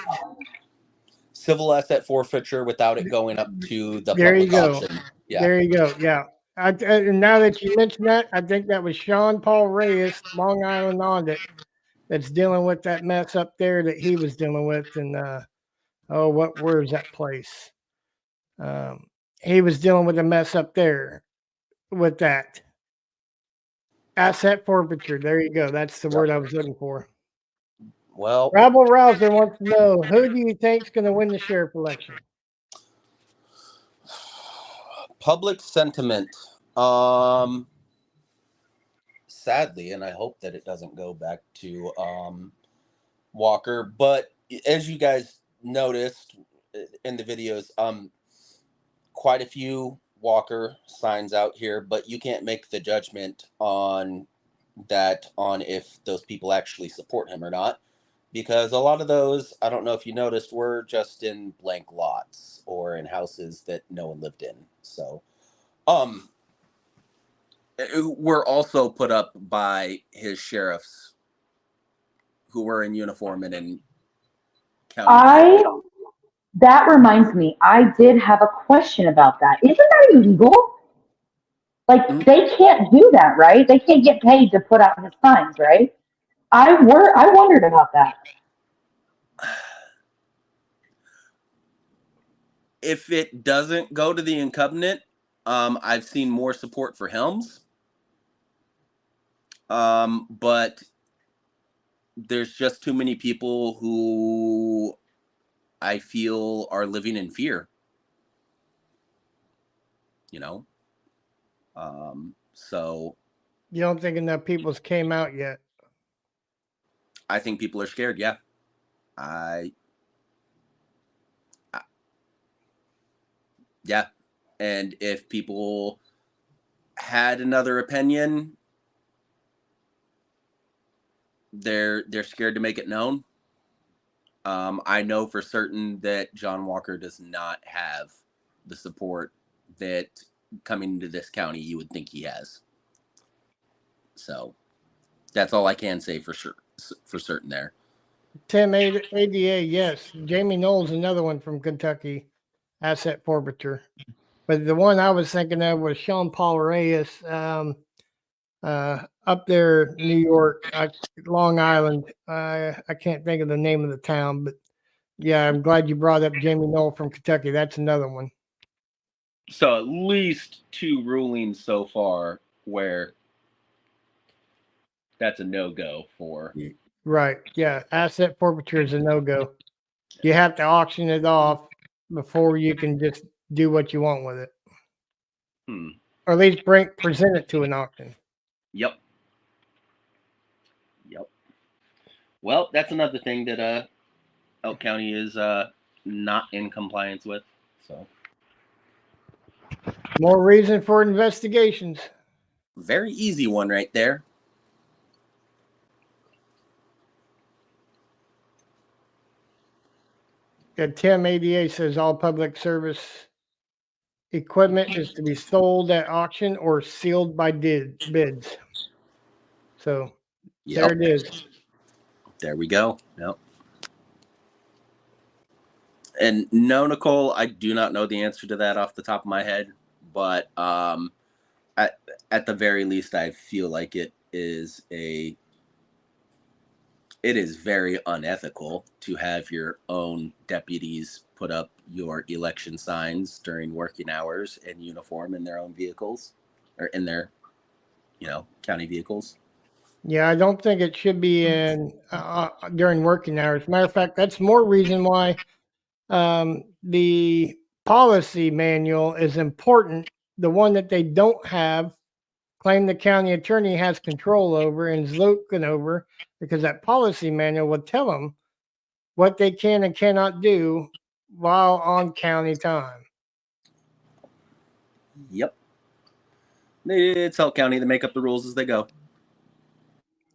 Civil asset forfeiture without it going up to the There you public go. auction. Yeah. There you go. Yeah. And now that you mention that, I think that was Sean Paul Reyes, Long Island Audit, that's dealing with that mess up there that he was dealing with. And where is that place? He was dealing with a mess up there with that asset forfeiture. There you go. That's the word I was looking for. Well, Rabble Rouser wants to know, who do you think is going to win the sheriff election? public sentiment. Sadly, and I hope that it doesn't go back to Walker. But as you guys noticed in the videos, quite a few Walker signs out here, but you can't make the judgment on if those people actually support him or not, because a lot of those, I don't know if you noticed, were just in blank lots or in houses that no one lived in. So were also put up by his sheriffs who were in uniform and in county. That reminds me, I did have a question about that. Isn't that illegal? Like, they can't do that, right? They can't get paid to put out his signs, right? I wondered about that. If it doesn't go to the incumbent, I've seen more support for Helms. But there's just too many people who I feel are living in fear. You know? So You don't think enough people's came out yet? I think people are scared, yeah. Yeah. And if people had another opinion, they're scared to make it known. I know for certain that John Walker does not have the support that coming into this county you would think he has. So that's all I can say for certain there. Tim, ADA, yes. Jamie Knowles, another one from Kentucky, asset forfeiture. But the one I was thinking of was Sean Paul Reyes, up there, New York, Long Island. I can't think of the name of the town, but yeah, I'm glad you brought up Jamie Knoll from Kentucky. That's another one. So at least 2 rulings so far where that's a no-go for. Right. Yeah. Asset forfeiture is a no-go. You have to auction it off before you can just do what you want with it. Or at least present it to an auction. Yep. Well, that's another thing that Elk County is not in compliance with. So more reason for investigations. Very easy one right there. Tim ADA says all public service equipment is to be sold at auction or sealed by bids. So there it is. There we go. Yep. And no, Nicole, I do not know the answer to that off the top of my head, but at the very least, I feel like it is very unethical to have your own deputies put up your election signs during working hours in uniform in their own vehicles or in their, county vehicles. Yeah, I don't think it should be in during working hours. Matter of fact, that's more reason why the policy manual is important. The one that they don't have, claim the county attorney has control over and is looking over, because that policy manual will tell them what they can and cannot do while on county time. Yep. It's Elk County. They make up the rules as they go.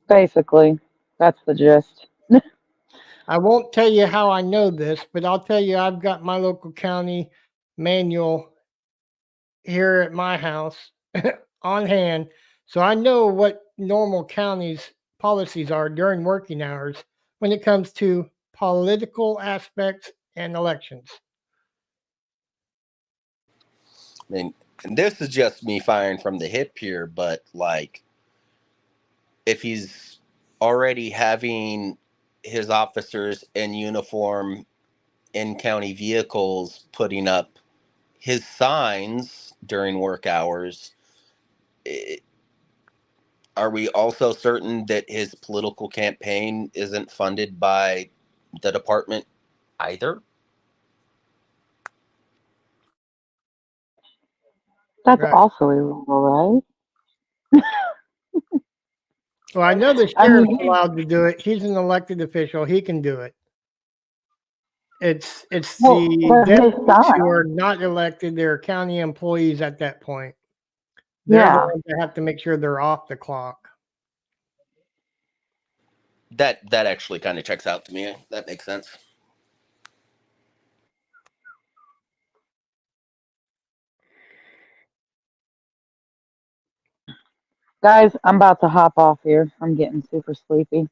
Basically, that's the gist. I won't tell you how I know this, but I'll tell you I've got my local county manual here at my house on hand. So I know what normal counties' policies are during working hours when it comes to political aspects and elections. I mean, and this is just me firing from the hip here, but like, if he's already having his officers in uniform in county vehicles putting up his signs during work hours, are we also certain that his political campaign isn't funded by the department either? That's Right. also illegal, right? Well, I know the I sheriff's mean, allowed to do it. He's an elected official. He can do it. It's well, the but his deputies who are son, not elected. They're county employees at that point. They're the yeah. ones that have to make sure they're off the clock. That actually kind of checks out to me. That makes sense. Guys, I'm about to hop off here. I'm getting super sleepy.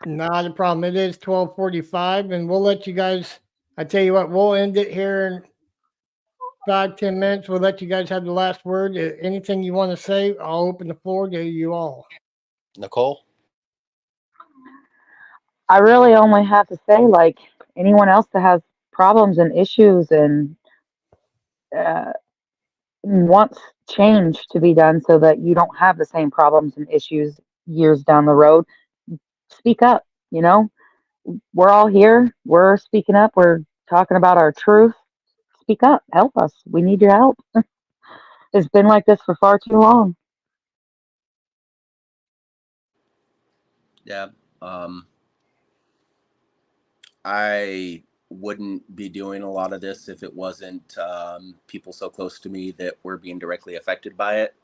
Not a problem. It is 12:45, and we'll let you guys. I tell you what, we'll end it here in 5-10 minutes. We'll let you guys have the last word. Anything you want to say, I'll open the floor to you all. Nicole? I really only have to say, like, anyone else that has problems and issues and uh, wants change to be done so that you don't have the same problems and issues years down the road, speak up. You know, we're all here. We're speaking up. We're talking about our truth. Speak up. Help us. We need your help. It's been like this for far too long. Yeah. I wouldn't be doing a lot of this if it wasn't people so close to me that were being directly affected by it.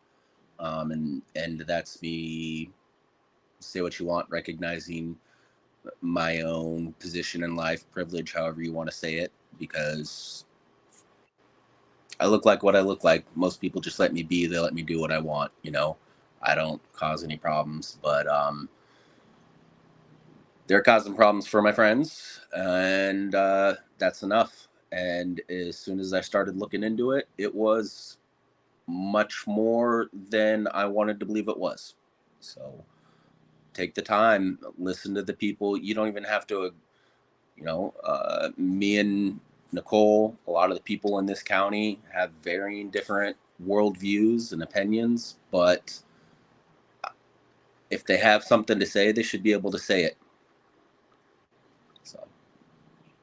And that's me, say what you want, recognizing my own position in life, privilege, however you want to say it, because I look like what I look like. Most people just let me be. They let me do what I want. I don't cause any problems, but they're causing problems for my friends, and that's enough. And as soon as I started looking into it, it was much more than I wanted to believe it was. So take the time, listen to the people. You don't even have to, me and Nicole, a lot of the people in this county have varying different worldviews and opinions, but if they have something to say, they should be able to say it. So.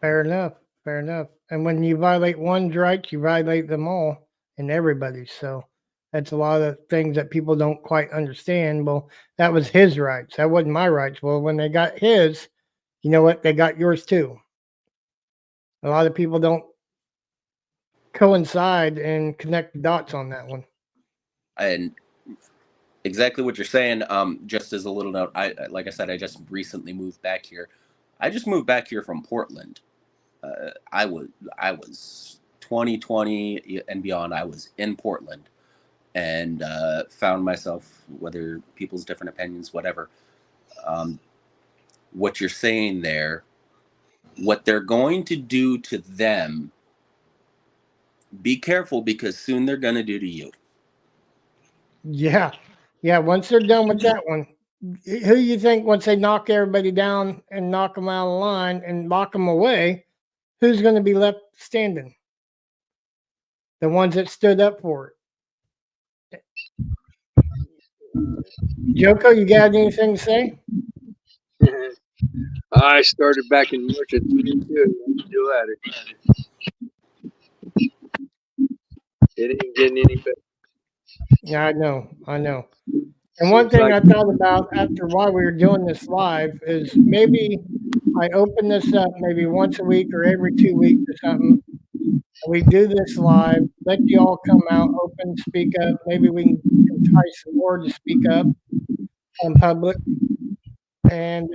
Fair enough. Fair enough. And when you violate one's rights, you violate them all and everybody's. So that's a lot of things that people don't quite understand. Well, that was his rights. That wasn't my rights. Well, when they got his, you know what? They got yours too. A lot of people don't coincide and connect the dots on that one. And exactly what you're saying. Just as a little note, like I said, I just recently moved back here. I just moved back here from Portland. I was 2020 and beyond. I was in Portland and found myself, whether people's different opinions, whatever. What you're saying there, what they're going to do to them, be careful, because soon they're going to do to you. Yeah. Yeah. Once they're done with that one, who you think once they knock everybody down and knock them out of line and lock them away, who's going to be left standing? The ones that stood up for it. Joko, you got anything to say? I started back in March of 22. I'm still at it. It ain't getting any better. Yeah, I know. And one Seems thing like I thought about after while we were doing this live is maybe I open this up maybe once a week or every 2 weeks or something. And we do this live, let you all come out, open, speak up. Maybe we can entice some more to speak up in public. And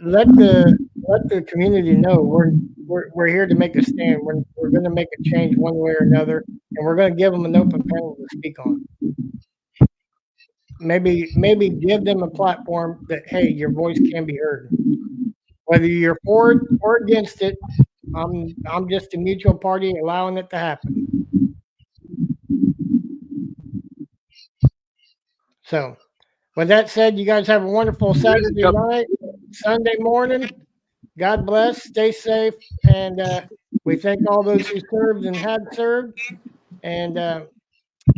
let the community know we're here to make a stand. We're going to make a change one way or another, and we're going to give them an open panel to speak on. Maybe give them a platform that, hey, your voice can be heard. Whether you're for it or against it, I'm just a mutual party allowing it to happen. So With that said, you guys have a wonderful Saturday couple- night, Sunday morning. God bless. Stay safe. And we thank all those who served and had served. And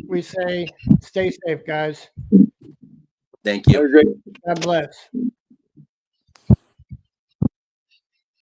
we say, stay safe, guys. Thank Have you. a great God bless.